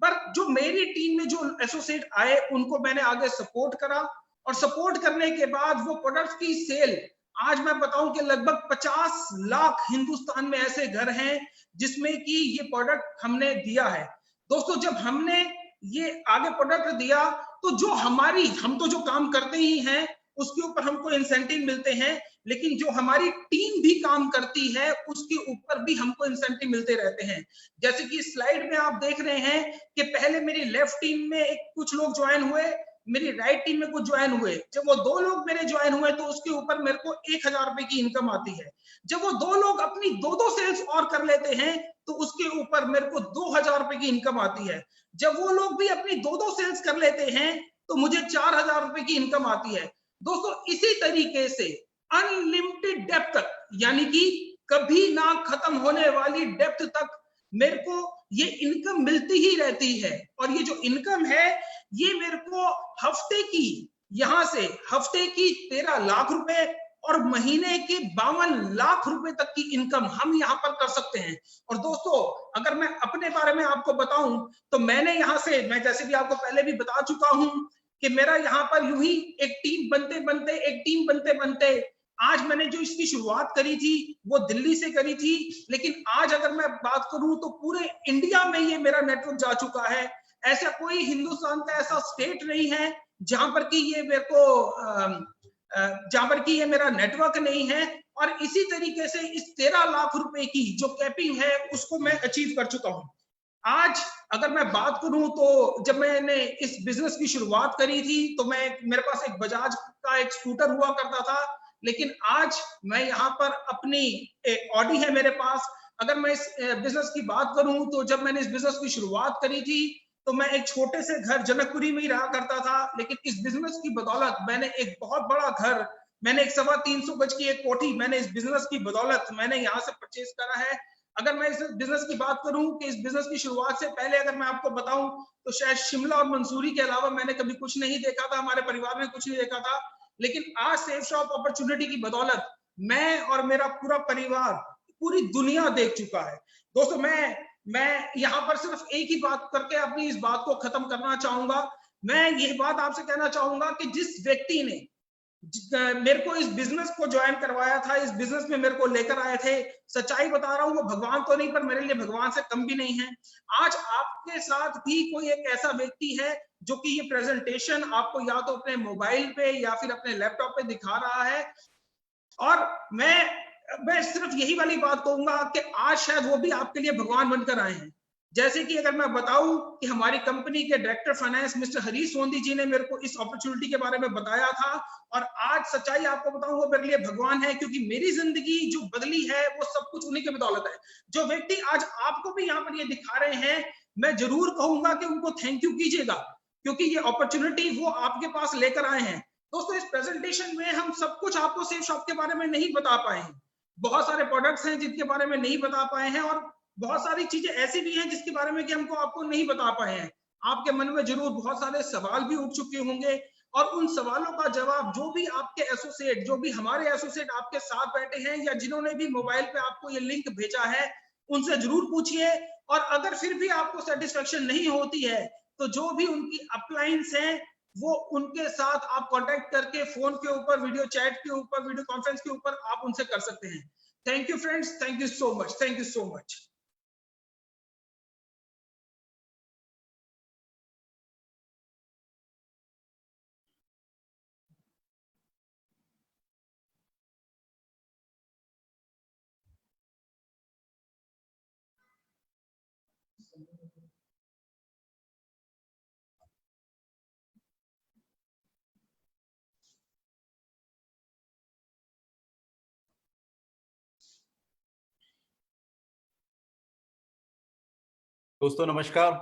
पर जो मेरी टीम में जो एसोसिएट आए उनको मैंने आगे सपोर्ट करा, और सपोर्ट करने के बाद वो प्रोडक्ट्स की सेल, आज मैं बताऊं कि लगभग 50 लाख हिंदुस्तान में ऐसे घर हैं जिसमें कि ये प्रोडक्ट हमने दिया है। दोस्तों, जब हमने ये आगे प्रोडक्ट दिया तो जो हम तो जो काम करते ही हैं उसके ऊपर हमको इंसेंटिव मिलते हैं, लेकिन जो हमारी टीम भी काम करती है उसके ऊपर भी हमको इंसेंटिव मिलते रहते हैं। जैसे कि स्लाइड में आप देख रहे हैं कि पहले मेरी लेफ्ट टीम में कुछ लोग ज्वाइन हुए, मेरी राइट टीम में कुछ ज्वाइन हुए। जब वो 2 लोग मेरे ज्वाइन हुए तो उसके ऊपर मेरे को ₹1000 की इनकम आती है। जब वो 2 लोग अपनी 2-2 सेल्स और कर लेते हैं तो उसके ऊपर मेरे को ₹2000 की इनकम आती है। जब वो लोग भी अपनी 2-2 सेल्स कर लेते हैं तो मुझे ₹4000 की इनकम आती है। दोस्तों, इसी तरीके से अनलिमिटेड डेप्थ तक, यानी कि कभी ना खत्म होने वाली डेप्थ तक मेरे को ये इनकम मिलती ही रहती है। और ये जो इनकम है ये मेरे को हफ्ते की, यहां से हफ्ते की 13 लाख रुपए और महीने के 52 लाख रुपए तक की इनकम हम यहाँ पर कर सकते हैं। और दोस्तों, अगर मैं अपने बारे में आपको बताऊं तो मैंने यहाँ से, मैं जैसे भी आपको पहले भी बता चुका हूं कि मेरा यहाँ पर यूं ही एक टीम बनते बनते आज मैंने जो इसकी शुरुआत करी थी वो दिल्ली से करी थी, लेकिन आज अगर मैं बात करूं तो पूरे इंडिया में ये मेरा नेटवर्क जा चुका है। ऐसा कोई हिंदुस्तान का ऐसा स्टेट नहीं है जहां पर कि ये मेरे को जहां पर कि ये मेरा नेटवर्क नहीं है। और इसी तरीके से इस 13 लाख रुपए की जो कैपिंग है उसको मैं अचीव कर चुका हूं। आज अगर मैं बात करूं तो जब मैंने इस बिजनेस की शुरुआत करी थी तो मेरे पास एक बजाज का एक स्कूटर हुआ करता था, लेकिन आज मैं यहाँ पर अपनी ऑडी है मेरे पास। अगर मैं इस बिजनेस की बात करूं तो जब मैंने इस बिजनेस की शुरुआत करी थी तो मैं एक छोटे से घर जनकपुरी में ही रहा करता था, लेकिन इस बिजनेस की बदौलत मैंने एक बहुत बड़ा घर, मैंने एक 325 गज की एक कोठी मैंने इस बिजनेस की बदौलत मैंने यहाँ से परचेज करा है। अगर मैं इस बिजनेस की बात करूं कि इस बिजनेस की शुरुआत से पहले अगर मैं आपको बताऊं तो शायद शिमला और मंसूरी के अलावा मैंने कभी कुछ नहीं देखा था, हमारे परिवार में कुछ नहीं देखा था। लेकिन आज सेफ शॉप अपॉर्चुनिटी की बदौलत मैं और मेरा पूरा परिवार पूरी दुनिया देख चुका है। दोस्तों, मैं यहाँ पर सिर्फ एक ही बात करके अपनी इस बात को खत्म करना चाहूंगा। मैं ये बात आपसे कहना चाहूंगा कि जिस व्यक्ति ने मेरे को इस बिजनेस को ज्वाइन करवाया था, इस बिजनेस में मेरे को लेकर आए थे, सच्चाई बता रहा हूँ वो भगवान तो नहीं पर मेरे लिए भगवान से कम भी नहीं है। आज आपके साथ भी कोई एक ऐसा व्यक्ति है जो कि ये प्रेजेंटेशन आपको या तो अपने मोबाइल पे या फिर अपने लैपटॉप पे दिखा रहा है, और मैं सिर्फ यही वाली बात कहूंगा कि आज शायद वो भी आपके लिए भगवान बनकर आए हैं। जैसे कि अगर मैं बताऊं कि हमारी कंपनी के director finance mister Harish Sondhi जी ने मेरे को इस अपॉर्चुनिटी के बारे में बताया था, और आज सच्चाई आपको बताऊं वो मेरे लिए भगवान है, क्योंकि मेरी जिंदगी जो बदली है वो सब कुछ उन्हीं की बदौलत है। जो व्यक्ति आज आपको भी यहाँ पर ये दिखा रहे हैं, मैं जरूर कहूंगा कि उनको थैंक यू कीजिएगा, क्योंकि ये अपॉर्चुनिटी वो आपके पास लेकर आए हैं। दोस्तों, इस प्रेजेंटेशन में हम सब कुछ आपको सेफ शॉप के बारे में नहीं बता पाए हैं, बहुत सारे प्रोडक्ट्स हैं जिनके बारे में नहीं बता पाए हैं, और बहुत सारी चीजें ऐसी भी हैं जिसके बारे में कि हमको आपको नहीं बता पाए हैं। आपके मन में जरूर बहुत सारे सवाल भी उठ चुके होंगे, और उन सवालों का जवाब जो भी आपके एसोसिएट, जो भी हमारे एसोसिएट आपके साथ बैठे हैं या जिन्होंने भी मोबाइल पे आपको ये लिंक भेजा है, उनसे जरूर पूछिए। और अगर फिर भी आपको सेटिस्फेक्शन नहीं होती है तो जो भी उनकी अपलाइंस हैं वो उनके साथ आप कांटेक्ट करके फोन के ऊपर, वीडियो चैट के ऊपर, वीडियो कॉन्फ्रेंस के ऊपर आप उनसे कर सकते हैं। Thank you friends, thank you so much, thank you so much. दोस्तों नमस्कार।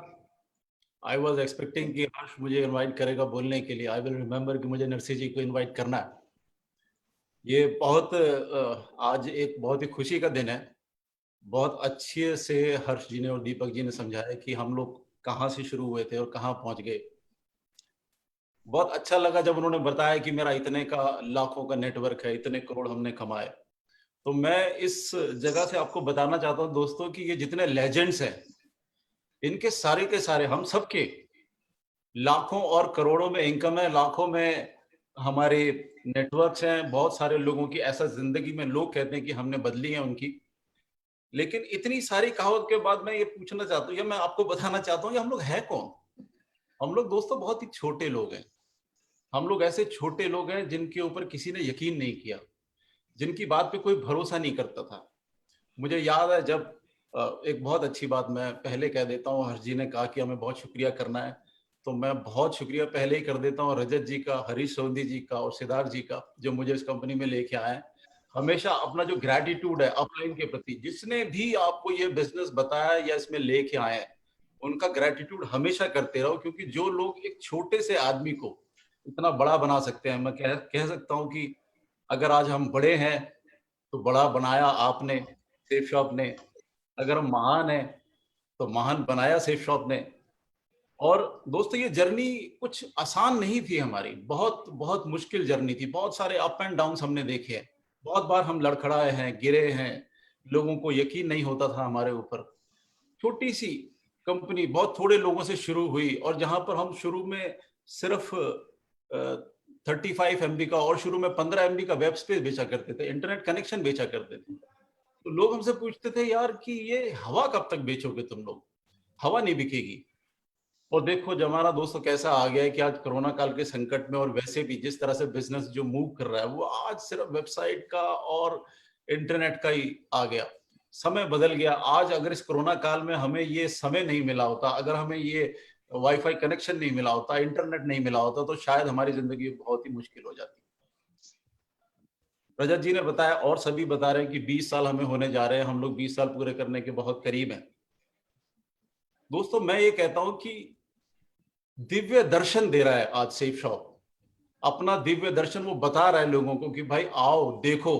आई वॉज एक्सपेक्टिंग कि हर्ष मुझे इनवाइट करेगा बोलने के लिए। आई विल रिमेम्बर कि मुझे नरसिंह जी को इनवाइट करना है। ये बहुत आज एक बहुत ही खुशी का दिन है। बहुत अच्छे से हर्ष जी ने और दीपक जी ने समझाया कि हम लोग कहाँ से शुरू हुए थे और कहाँ पहुंच गए। बहुत अच्छा लगा जब उन्होंने बताया कि मेरा इतने का लाखों का नेटवर्क है, इतने करोड़ हमने कमाए। तो मैं इस जगह से आपको बताना चाहता हूँ दोस्तों कि ये जितने लेजेंड्स हैं, इनके सारे के सारे हम सबके लाखों और करोड़ों में इनकम है, लाखों में हमारे नेटवर्क्स हैं। बहुत सारे लोगों की ऐसा जिंदगी में लोग कहते हैं कि हमने बदली है उनकी। लेकिन इतनी सारी कहावत के बाद मैं ये पूछना चाहता हूँ या मैं आपको बताना चाहता हूँ कि हम लोग हैं कौन। हम लोग दोस्तों बहुत ही छोटे लोग हैं। हम लोग ऐसे छोटे लोग हैं जिनके ऊपर किसी ने यकीन नहीं किया, जिनकी बात पे कोई भरोसा नहीं करता था। मुझे याद है जब एक बहुत अच्छी बात मैं पहले कह देता हूँ, हर्ष जी ने कहा कि हमें बहुत शुक्रिया करना है, तो मैं बहुत शुक्रिया पहले ही कर देता हूँ रजत जी का, हरीश सोंधी जी का और सिद्धार्थ जी का, जो मुझे इस कंपनी में लेके आए हैं। हमेशा अपना जो ग्रैटिट्यूड है अपलाइन के प्रति, जिसने भी आपको ये बिजनेस बताया या इसमें लेके आए हैं, उनका ग्रैटिट्यूड हमेशा करते रहो। क्योंकि जो लोग एक छोटे से आदमी को इतना बड़ा बना सकते हैं, मैं कह सकता हूँ कि अगर आज हम बड़े हैं तो बड़ा बनाया आपने, सेफ शॉप ने। अगर हम महान हैं तो महान बनाया सेफ शॉप ने। और दोस्तों ये जर्नी कुछ आसान नहीं थी हमारी, बहुत बहुत मुश्किल जर्नी थी। बहुत सारे अप एंड डाउन हमने देखे हैं। बहुत बार हम लड़खड़ाए हैं, गिरे हैं, लोगों को यकीन नहीं होता था हमारे ऊपर। छोटी सी कंपनी बहुत थोड़े लोगों से शुरू हुई, और जहां पर हम शुरू में सिर्फ 35 MB का और शुरू में 15 MB का वेब स्पेस बेचा करते थे, इंटरनेट कनेक्शन बेचा करते थे। तो लोग हमसे पूछते थे यार कि ये हवा कब तक बेचोगे तुम लोग, हवा नहीं बिकेगी। और देखो जमाना दोस्तों कैसा आ गया है कि आज कोरोना काल के संकट में और वैसे भी जिस तरह से बिजनेस जो मूव कर रहा है, वो आज सिर्फ वेबसाइट का और इंटरनेट का ही आ गया। समय बदल गया। आज अगर इस कोरोना काल में हमें ये समय नहीं मिला होता, अगर हमें ये वाईफाई कनेक्शन नहीं मिला होता, इंटरनेट नहीं मिला होता, तो शायद हमारी जिंदगी बहुत ही मुश्किल हो जाती। रजत जी ने बताया और सभी बता रहे हैं कि 20 साल हमें होने जा रहे हैं, हम लोग 20 साल पूरे करने के बहुत करीब हैं। दोस्तों मैं ये कहता हूं कि दिव्य दर्शन दे रहा है आज सेफ शॉप। अपना दिव्य दर्शन वो बता रहा है लोगों को कि भाई आओ देखो।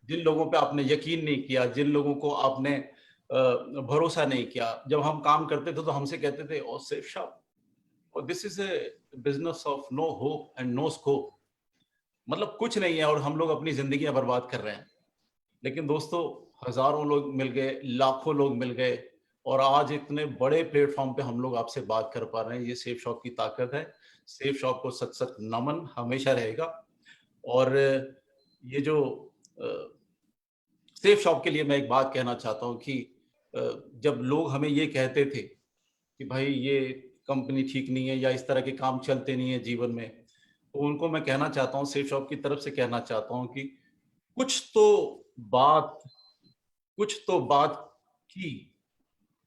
जिन लोगों पे आपने यकीन नहीं किया, जिन लोगों को आपने भरोसा नहीं किया, जब हम काम करते थे तो हमसे कहते थे ओ सेफ शॉप, और this is a business of no hope and no scope, मतलब कुछ नहीं है, और हम लोग अपनी जिंदगियां बर्बाद कर रहे हैं। लेकिन दोस्तों हजारों लोग मिल गए, लाखों लोग मिल गए, और आज इतने बड़े प्लेटफॉर्म पे हम लोग आपसे बात कर पा रहे हैं। ये सेफ शॉप की ताकत है। सेफ शॉप को सच सच नमन हमेशा रहेगा। और ये जो सेफ शॉप के लिए मैं एक बात कहना चाहता हूँ कि जब लोग हमें ये कहते थे कि भाई ये कंपनी ठीक नहीं है या इस तरह के काम चलते नहीं है जीवन में, तो उनको मैं कहना चाहता हूँ, सेफ शॉप की तरफ से कहना चाहता हूँ कि कुछ तो बात की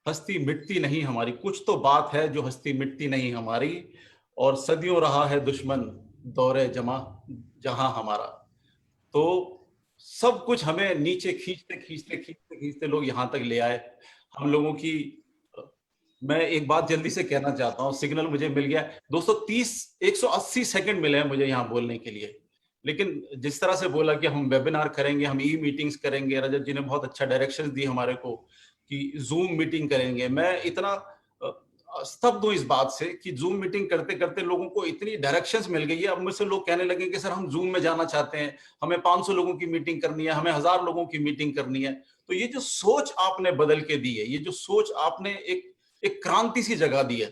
हस्ती मिटती नहीं हमारी। कुछ तो बात है जो हस्ती मिटती नहीं हमारी, और सदियों रहा है दुश्मन दौरे जमा जहां हमारा। तो सब कुछ हमें नीचे खींचते खींचते खींचते खींचते लोग यहां तक ले आए। हम लोगों की मैं एक बात जल्दी से कहना चाहता हूं, सिग्नल मुझे मिल गया दोस्तों। 180 सेकंड मिले हैं मुझे यहाँ बोलने के लिए। लेकिन जिस तरह से बोला कि हम वेबिनार करेंगे, हम ई मीटिंग्स करेंगे, रजत जी ने बहुत अच्छा डायरेक्शन दी हमारे को कि जूम मीटिंग करेंगे। मैं इतना स्तब्ध हूं इस बात से कि जूम मीटिंग करते करते लोगों को इतनी डायरेक्शंस मिल गई है। अब मुझसे लोग कहने लगे कि सर हम जूम में जाना चाहते हैं, हमें 500 लोगों की मीटिंग करनी है, हमें 1000 लोगों की मीटिंग करनी है। तो ये जो सोच आपने बदल के दी है, ये जो सोच आपने एक क्रांति सी जगा दी है,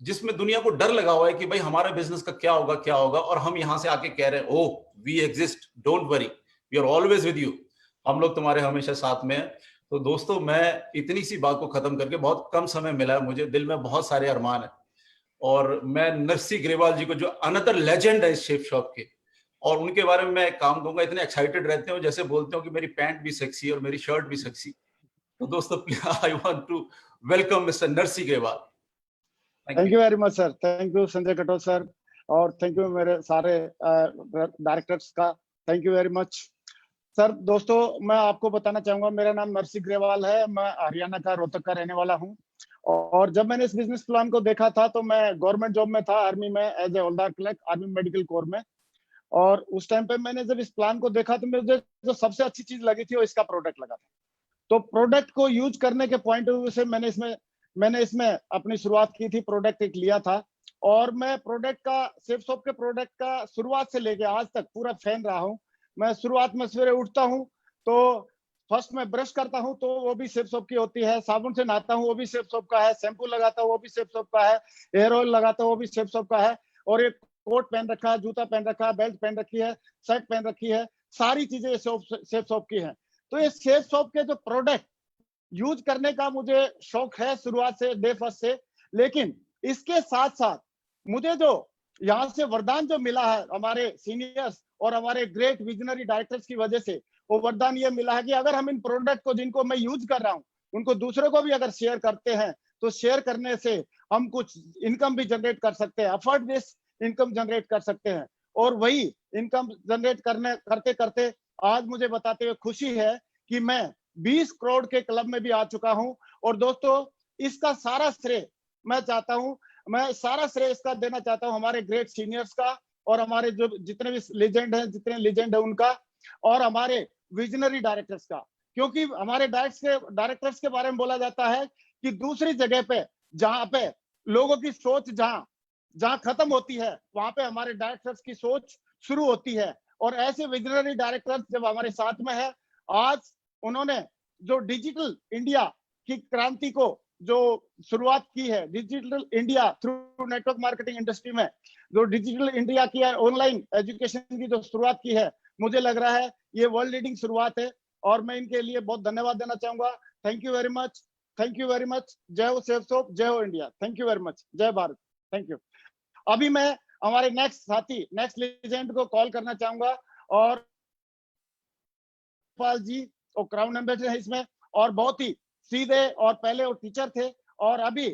जिसमें दुनिया को डर लगा हुआ है कि भाई हमारे बिजनेस का क्या होगा, और हम यहां से आके कह रहे हैं, oh we exist, don't worry, we are always with you, हम लोग तुम्हारे हमेशा साथ में हैं। तो दोस्तों, मैं इतनी सी बात को खत्म करके, बहुत कम समय मिला है मुझे, दिल में बहुत सारे अरमान है, और मैं नरसी ग्रेवाल जी को, जो अनदर लेजेंड है इस शेप शॉप के, और उनके बारे में मैं एक काम कहूंगा, इतने एक्साइटेड रहते हो, जैसे बोलते हो कि मेरी पैंट भी सेक्सी है और मेरी शर्ट भी सेक्सी। तो दोस्तों, I want to welcome mister Narsi Grewal. Thank you very much sir, thank you Sanjay Katoch sir, और थैंक यू मेरे सारे डायरेक्टर्स का, thank you very much sir. दोस्तों, मैं आपको बताना चाहूंगा, मेरा नाम नरसी ग्रेवाल है, मैं हरियाणा का रोहतक का रहने वाला हूं। और जब मैंने इस बिजनेस प्लान को देखा था तो मैं गवर्नमेंट जॉब में था, आर्मी में, as a havildar clerk, army medical corps में। और उस टाइम पे मैंने जब इस प्लान को देखा तो मुझे जो सबसे अच्छी चीज लगी थी वो इसका प्रोडक्ट लगा था। तो प्रोडक्ट को यूज करने के पॉइंट ऑफ व्यू से मैंने इसमें अपनी शुरुआत की थी, प्रोडक्ट एक लिया था। और मैं प्रोडक्ट का, शेप शॉप के प्रोडक्ट का शुरुआत से लेके आज तक पूरा फैन रहा हूं। मैं शुरुआत में सवेरे उठता हूं तो फर्स्ट में ब्रश करता हूं तो वो भी शेप शॉप की होती है, साबुन से नहाता हूं वो भी शेप शॉप का है, शैम्पू लगाता हूं वो भी शेप शॉप का है, हेयर ऑयल लगाता हूं वो भी शेप शॉप का है, और एक कोट पहन रखा है, जूता पहन रखा है, बेल्ट पहन रखी है, शर्ट पहन रखी है, सारी चीजें शेप शॉप की है। तो ये शेप शॉप के जो प्रोडक्ट यूज करने का मुझे शौक है शुरुआत से, डे फर्स्ट से। लेकिन इसके साथ साथ मुझे जो यहाँ से वरदान जो मिला है हमारे सीनियर्स और हमारे ग्रेट विजनरी डायरेक्टर्स की वजह से, वो वरदान ये मिला है कि अगर हम इन प्रोडक्ट को, जिनको मैं यूज कर रहा हूँ, उनको दूसरों को भी अगर शेयर करते हैं तो शेयर करने से हम कुछ इनकम भी जनरेट कर सकते हैं, अफोर्ड बेस इनकम जनरेट कर सकते हैं। और वही इनकम जनरेट करते करते आज मुझे बताते हुए खुशी है कि मैं 20 करोड़ के क्लब में भी आ चुका हूं। और दोस्तों, इसका सारा श्रेय मैं सारा श्रेय इसका देना चाहता हूं हमारे ग्रेट सीनियर्स का, और हमारे जो जितने लेजेंड है उनका, और हमारे विजनरी डायरेक्टर्स का। क्योंकि हमारे डायरेक्टर्स के बारे में बोला जाता है कि दूसरी जगह पे, जहां पे लोगों की सोच जहां खत्म होती है, वहां पे हमारे डायरेक्टर्स की सोच शुरू होती है। और ऐसे विजनरी डायरेक्टर्स जब हमारे साथ में है, आज उन्होंने जो डिजिटल इंडिया की क्रांति को जो शुरुआत की है, digital India through network marketing industry में जो डिजिटल इंडिया की ऑनलाइन एजुकेशन की जो शुरुआत की है, मुझे लग रहा है ये वर्ल्ड लीडिंग शुरुआत है। और मैं इनके लिए बहुत धन्यवाद देना चाहूंगा। Thank you very much, thank you very much. जय हो शेप शॉप, जय हो India. Thank you very much, जय भारत, थैंक यू। अभी मैं हमारे नेक्स्ट साथी, नेक्स्ट लेजेंड को कॉल करना चाहूंगा, और पाल जी और क्राउन एम्बेसडर है इसमें, और बहुत ही सीधे, और पहले वो टीचर थे और अभी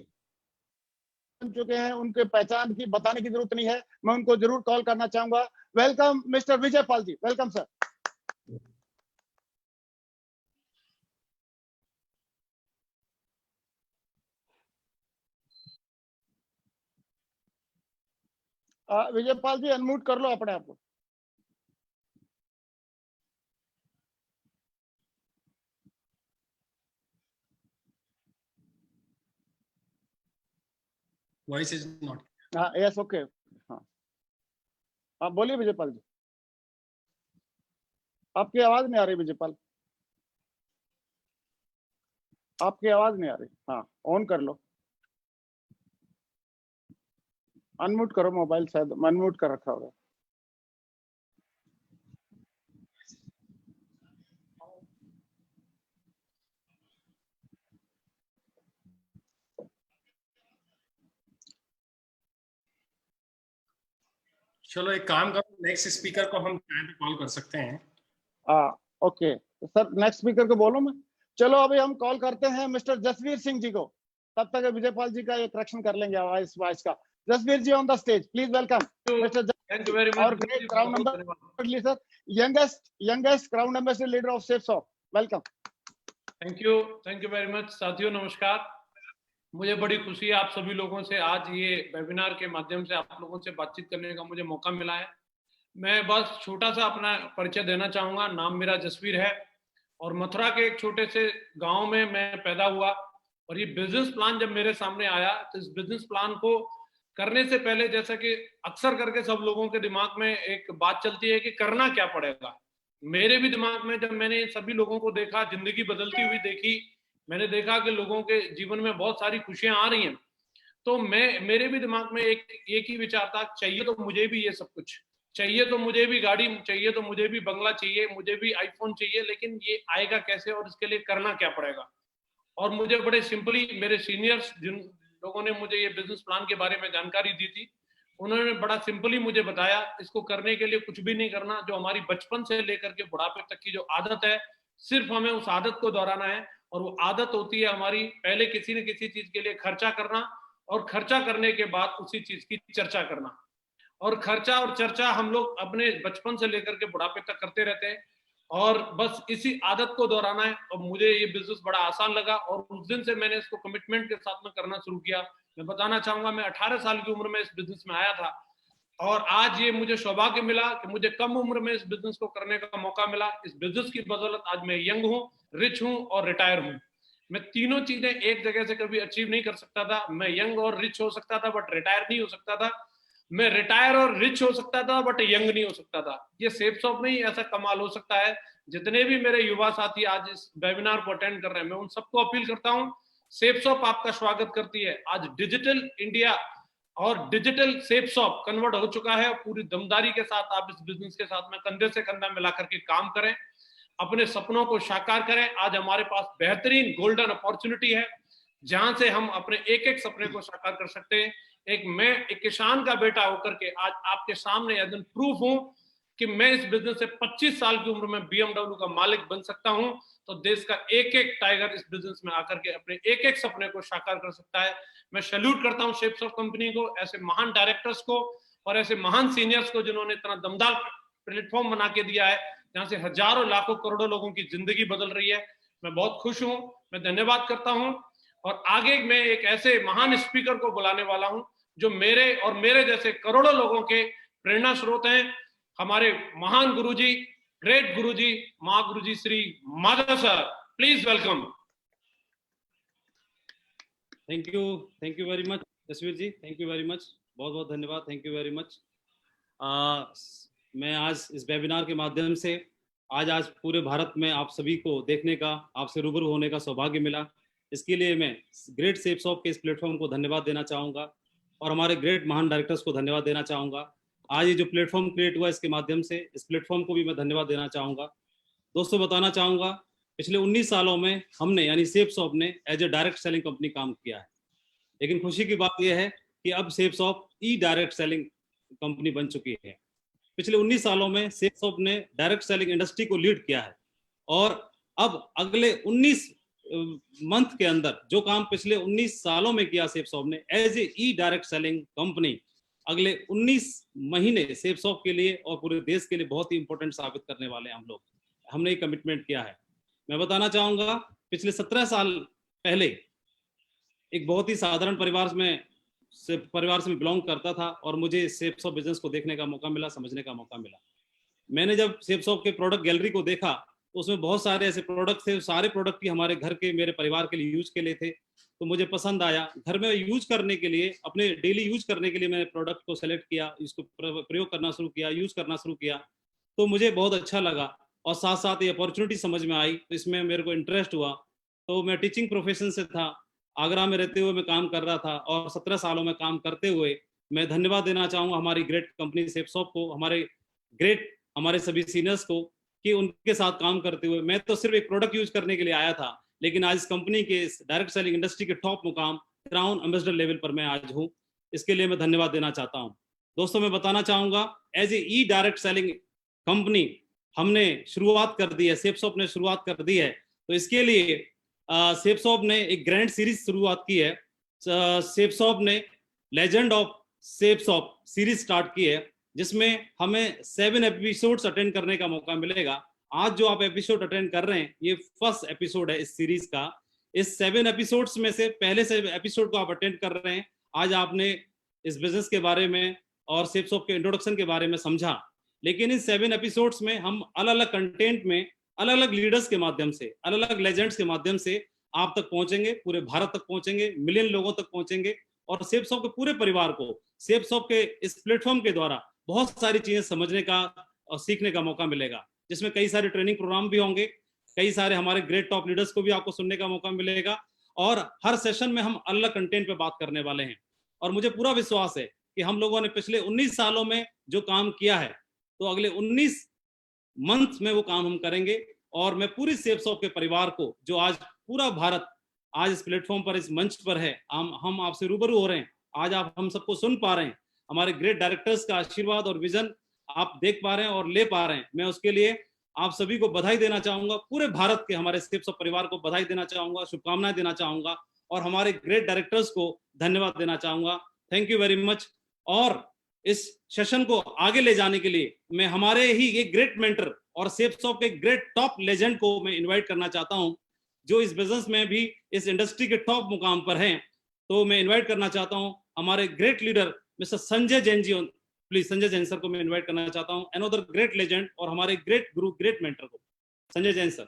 बन चुके हैं, उनके पहचान की बताने की जरूरत नहीं है, मैं उनको जरूर कॉल करना चाहूंगा। Welcome mister Vijay Pal ji, welcome sir. Vijay Pal ji, unmute कर लो अपने आप को। Voice is not. हाँ, यस, ओके, हाँ, आप बोलिए विजय पाल जी। आपकी आवाज नहीं आ रही विजय पाल, आपकी आवाज नहीं आ रही। हाँ, ऑन कर लो, अनम्यूट करो मोबाइल, शायद अनम्यूट कर रखा होगा। चलो एक काम करो, नेक्स्ट स्पीकर को हम कॉल कर सकते हैं। ओके सर, नेक्स्ट स्पीकर को बोलो मैं। चलो अभी हम कॉल करते हैं मिस्टर जसवीर सिंह जी को, तब तक विजय पाल जी का एक करेक्शन कर लेंगे आवाज का। Jasvir ji on the stage, please welcome mister. Thank you very much. और great crown ambassador sir, youngest crown ambassador leader of shape shop, welcome. Thank you very much. साथियों नमस्कार, मुझे बड़ी खुशी है आप सभी लोगों से आज ये वेबिनार के माध्यम से आप लोगों से बातचीत करने का मुझे मौका मिला है। मैं बस छोटा सा अपना परिचय देना चाहूंगा। नाम मेरा जसवीर है और मथुरा के एक छोटे से गांव में मैं पैदा हुआ। और ये बिजनेस प्लान जब मेरे सामने आया तो इस बिजनेस प्लान को करने से पहले, जैसा कि अक्सर करके सब लोगों के दिमाग में एक बात चलती है कि करना क्या पड़ेगा, मेरे भी दिमाग में जब मैंने सभी लोगों को देखा, जिंदगी बदलती हुई देखी, मैंने देखा कि लोगों के जीवन में बहुत सारी खुशियां आ रही हैं, तो मेरे भी दिमाग में एक ही विचार था, चाहिए तो मुझे भी ये सब कुछ, चाहिए तो मुझे भी गाड़ी चाहिए, तो मुझे भी बंगला चाहिए, मुझे भी आईफोन चाहिए, लेकिन ये आएगा कैसे और इसके लिए करना क्या पड़ेगा। और मुझे बड़े सिंपली मेरे सीनियर्स जिन लोगों ने मुझे ये बिजनेस प्लान के बारे में जानकारी दी थी, उन्होंने बड़ा सिंपली मुझे बताया, इसको करने के लिए कुछ भी नहीं करना, जो हमारी बचपन से लेकर के बुढ़ापे तक की जो आदत है, सिर्फ हमें उस आदत को दोहराना है। और वो आदत होती है हमारी पहले किसी न किसी चीज के लिए खर्चा करना, और खर्चा करने के बाद उसी चीज की चर्चा करना। और खर्चा और चर्चा हम लोग अपने बचपन से लेकर के बुढ़ापे तक करते रहते हैं, और बस इसी आदत को दोहराना है। और मुझे ये बिजनेस बड़ा आसान लगा और उस दिन से मैंने इसको कमिटमेंट के साथ में करना शुरू किया। मैं बताना चाहूंगा, मैं 18 साल की उम्र में इस बिजनेस में आया था, और आज ये मुझे सौभाग्य मिला कि मुझे कम उम्र में इस बिजनेस को करने का मौका मिला। इस बिजनेस की बदौलत आज मैं यंग हूँ, रिच हूँ और रिटायर हूँ। मैं तीनों चीजें एक जगह से कभी अचीव नहीं कर सकता था। मैं यंग और रिच हो सकता था बट रिटायर नहीं हो सकता था। मैं रिटायर और रिच हो सकता था बट यंग नहीं हो सकता था। ये सेफ शॉप में ही ऐसा कमाल हो सकता है। जितने भी मेरे युवा साथी आज इस वेबिनार को अटेंड कर रहे हैं, मैं उन सबको अपील करता हूँ, सेफ शॉप आपका स्वागत करती है। आज डिजिटल इंडिया और डिजिटल सेफ शॉप कन्वर्ट हो चुका है। पूरी दमदारी के साथ आप इस बिजनेस के साथ में कंधे से कंधा मिलाकर के काम करें, अपने सपनों को साकार करें। आज हमारे पास बेहतरीन गोल्डन अपॉर्चुनिटी है जहां से हम अपने एक एक सपने को साकार कर सकते हैं। मैं एक किसान का बेटा होकर के आज आपके सामने एज एन प्रूफ हूं कि मैं इस बिजनेस से 25 साल की उम्र में BMW का मालिक बन सकता हूं। तो देश का एक एक टाइगर इस बिजनेस में आकर के अपने एक एक सपने को साकार कर सकता है। मैं सैल्यूट करता हूं शेप्स ऑफ कंपनी को, ऐसे महान डायरेक्टर्स को और ऐसे महान सीनियर्स को जिन्होंने इतना दमदार प्लेटफॉर्म बना के दिया है जहां से हजारों लाखों करोड़ों लोगों की जिंदगी बदल रही है। मैं बहुत खुश हूं, मैं धन्यवाद करता हूं। और आगे मैं एक ऐसे महान स्पीकर को बुलाने वाला हूं जो मेरे और मेरे जैसे करोड़ों लोगों के प्रेरणा स्रोत हैं। हमारे महान guruji, great guruji, guruji Shri Madhav sir, please welcome. Thank you very much Jasvir ji, thank you very much, बहुत बहुत धन्यवाद, थैंक यू वेरी मच। मैं आज इस वेबिनार के माध्यम से आज पूरे भारत में आप सभी को देखने का, आपसे रूबरू होने का सौभाग्य मिला। इसके लिए मैं ग्रेट सेफ शॉप के इस प्लेटफॉर्म को धन्यवाद देना चाहूँगा और हमारे ग्रेट महान डायरेक्टर्स को धन्यवाद देना चाहूँगा। आज ये जो प्लेटफॉर्म क्रिएट हुआ इसके माध्यम से इस प्लेटफॉर्म को भी मैं धन्यवाद देना चाहूँगा। दोस्तों बताना चाहूँगा, पिछले 19 सालों में हमने यानी सेफ शॉप ने as a direct selling company काम किया है, लेकिन खुशी की बात यह है कि अब सेफ शॉप ई डायरेक्ट सेलिंग कंपनी बन चुकी है। पिछले 19 सालों में सेफ शॉप ने डायरेक्ट सेलिंग इंडस्ट्री को लीड किया है और अब अगले 19 मंथ के अंदर जो काम पिछले 19 सालों में किया सेफ शॉप ने as a e direct selling company, अगले 19 महीने सेफ शॉप के लिए और पूरे देश के लिए बहुत ही इंपॉर्टेंट साबित करने वाले हैं हम लोग। हमने एक कमिटमेंट किया है। मैं बताना चाहूंगा, पिछले 17 साल पहले एक बहुत ही साधारण परिवार से मैं बिलोंग करता था और मुझे सेफ शॉप बिजनेस को देखने का मौका मिला, समझने का मौका मिला। मैंने जब सेफ शॉप के प्रोडक्ट गैलरी को देखा तो उसमें बहुत सारे ऐसे प्रोडक्ट थे, सारे प्रोडक्ट ही हमारे घर के, मेरे परिवार के लिए यूज के लिए थे। तो मुझे पसंद आया। घर में यूज करने के लिए, अपने डेली यूज करने के लिए मैंने प्रोडक्ट को सेलेक्ट किया, इसको प्रयोग करना शुरू किया, यूज करना शुरू किया, तो मुझे बहुत अच्छा लगा और साथ साथ ये अपॉर्चुनिटी समझ में आई, तो इसमें मेरे को इंटरेस्ट हुआ। तो मैं टीचिंग प्रोफेशन से था, आगरा में रहते हुए मैं काम कर रहा था और 17 सालों में काम करते हुए मैं धन्यवाद देना चाहूँगा हमारी ग्रेट कंपनी सेफ शॉप को, हमारे सभी सीनियर्स को, कि उनके साथ काम करते हुए मैं तो सिर्फ एक प्रोडक्ट यूज करने के लिए आया था, लेकिन आज इस कंपनी के डायरेक्ट सेलिंग इंडस्ट्री के टॉप मुकाम क्राउन एम्बेसडर लेवल पर मैं आज हूँ। इसके लिए मैं धन्यवाद देना चाहता हूँ। दोस्तों मैं बताना चाहूँगा, as a e direct selling company हमने शुरुआत कर दी है, सेफ शॉप ने शुरुआत कर दी है। तो इसके लिए सेफ शॉप ने एक ग्रैंड सीरीज शुरुआत की है। सेफ शॉप ने legend of safe shop series start की है, जिसमें हमें 7 एपिसोड्स अटेंड करने का मौका मिलेगा। आज जो आप एपिसोड अटेंड कर रहे हैं ये फर्स्ट एपिसोड है इस सीरीज का। इस 7 एपिसोड्स में से पहले से एपिसोड को आप अटेंड कर रहे हैं। आज आपने इस बिजनेस के बारे में और सेफ शॉप के इंट्रोडक्शन के बारे में समझा, लेकिन इन 7 एपिसोड्स में हम अलग अलग कंटेंट में अलग अलग लीडर्स के माध्यम से, अलग अलग लेजेंड्स के माध्यम से आप तक पहुंचेंगे, पूरे भारत तक पहुंचेंगे, मिलियन लोगों तक पहुंचेंगे और सेफसॉफ्ट के पूरे परिवार को सेफसॉफ्ट के इस प्लेटफॉर्म के द्वारा बहुत सारी चीजें समझने का और सीखने का मौका मिलेगा, जिसमें कई सारे ट्रेनिंग प्रोग्राम भी होंगे, कई सारे हमारे ग्रेट टॉप लीडर्स को भी आपको सुनने का मौका मिलेगा और हर सेशन में हम अलग कंटेंट पे बात करने वाले हैं। और मुझे पूरा विश्वास है कि हम लोगों ने पिछले 19 सालों में जो काम किया है तो अगले 19 मंथ में वो काम हम करेंगे। और मैं पूरी सेफसॉफ्ट के परिवार को, जो आज पूरा भारत आज इस प्लेटफॉर्म पर, इस मंच पर है, हम आपसे रूबरू हो रहे हैं, आज आप हम सबको सुन पा रहे हैं, हमारे ग्रेट डायरेक्टर्स का आशीर्वाद और विजन आप देख पा रहे हैं और ले पा रहे हैं, मैं उसके लिए आप सभी को बधाई देना चाहूंगा। पूरे भारत के हमारे सेफसॉफ्ट परिवार को बधाई देना चाहूंगा, शुभकामनाएं देना चाहूंगा और हमारे ग्रेट डायरेक्टर्स को धन्यवाद देना चाहूंगा। Thank you very much. और इस सेशन को आगे ले जाने के लिए मैं हमारे ही एक ग्रेट मेंटर और सेफसॉफ्ट के ग्रेट टॉप लेजेंड को मैं इनवाइट करना चाहता हूं, जो इस बिजनेस में भी इस इंडस्ट्री के टॉप मुकाम पर हैं। तो मैं इनवाइट करना चाहता हूं हमारे great leader mister Sanjay Jain ji. Please Sanjay Jain sir को मैं इनवाइट करना चाहता हूं, अनदर ग्रेट लेजेंड और हमारे ग्रेट गुरु, ग्रेट मेंटर को, Sanjay Jain sir.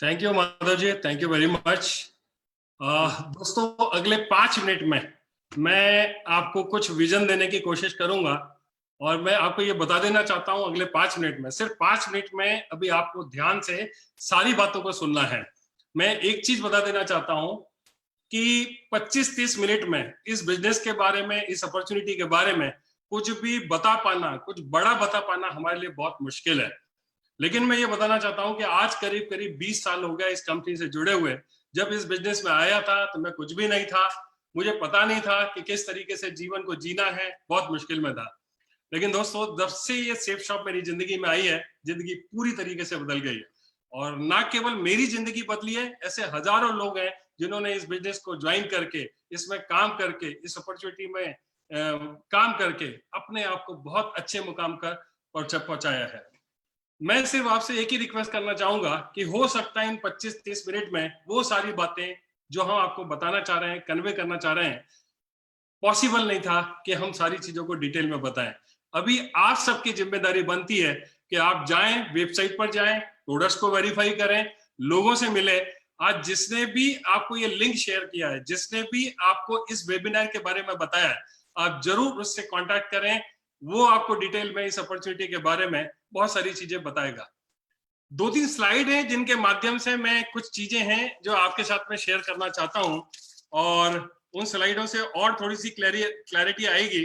Thank you Madhav ji, thank you very much. दोस्तों, अगले 5 मिनट में मैं आपको कुछ विजन देने की कोशिश करूंगा और मैं आपको ये बता देना चाहता हूं, अगले 5 मिनट में, सिर्फ 5 मिनट में अभी आपको ध्यान से सारी बातों को सुनना है। मैं एक चीज बता देना चाहता हूं कि 25-30 मिनट में इस बिजनेस के बारे में, इस अपॉर्चुनिटी के बारे में कुछ भी बता पाना, कुछ बड़ा बता पाना हमारे लिए बहुत मुश्किल है। लेकिन मैं ये बताना चाहता हूं कि आज करीब करीब 20 साल हो गया इस कंपनी से जुड़े हुए। जब इस बिजनेस में आया था तो मैं कुछ भी नहीं था, मुझे पता नहीं था कि किस तरीके से जीवन को जीना है, बहुत मुश्किल में था। लेकिन दोस्तों, जब से ये सेफसॉफ्ट मेरी जिंदगी में आई है, जिंदगी पूरी तरीके से बदल गई है। और ना केवल मेरी जिंदगी बदली है, ऐसे हजारों लोग हैं जिन्होंने इस बिजनेस को ज्वाइन करके, इसमें काम करके, इस अपॉर्चुनिटी में काम करके अपने आप को बहुत अच्छे मुकाम पर पहुंचाया है। मैं सिर्फ आपसे एक ही रिक्वेस्ट करना चाहूंगा कि हो सकता है इन 25-30 मिनट में वो सारी बातें जो हम आपको बताना चाह रहे हैं, कन्वे करना चाह रहे हैं, पॉसिबल नहीं था कि हम सारी चीजों को डिटेल में बताएं। अभी आप सबकी जिम्मेदारी बनती है कि आप जाएं, वेबसाइट पर जाएं, प्रोडक्ट्स को वेरीफाई करें, लोगों से मिले। आज जिसने भी आपको ये लिंक शेयर किया है, जिसने भी आपको इस वेबिनार के बारे में बताया है, आप जरूर उससे कांटेक्ट करें। वो आपको डिटेल में इस अपॉर्चुनिटी के बारे में बहुत सारी चीजें बताएगा। 2-3 स्लाइड हैं जिनके माध्यम से मैं कुछ चीजें हैं जो आपके साथ में शेयर करना चाहता हूं और उन स्लाइडों से और थोड़ी सी क्लैरिटी आएगी।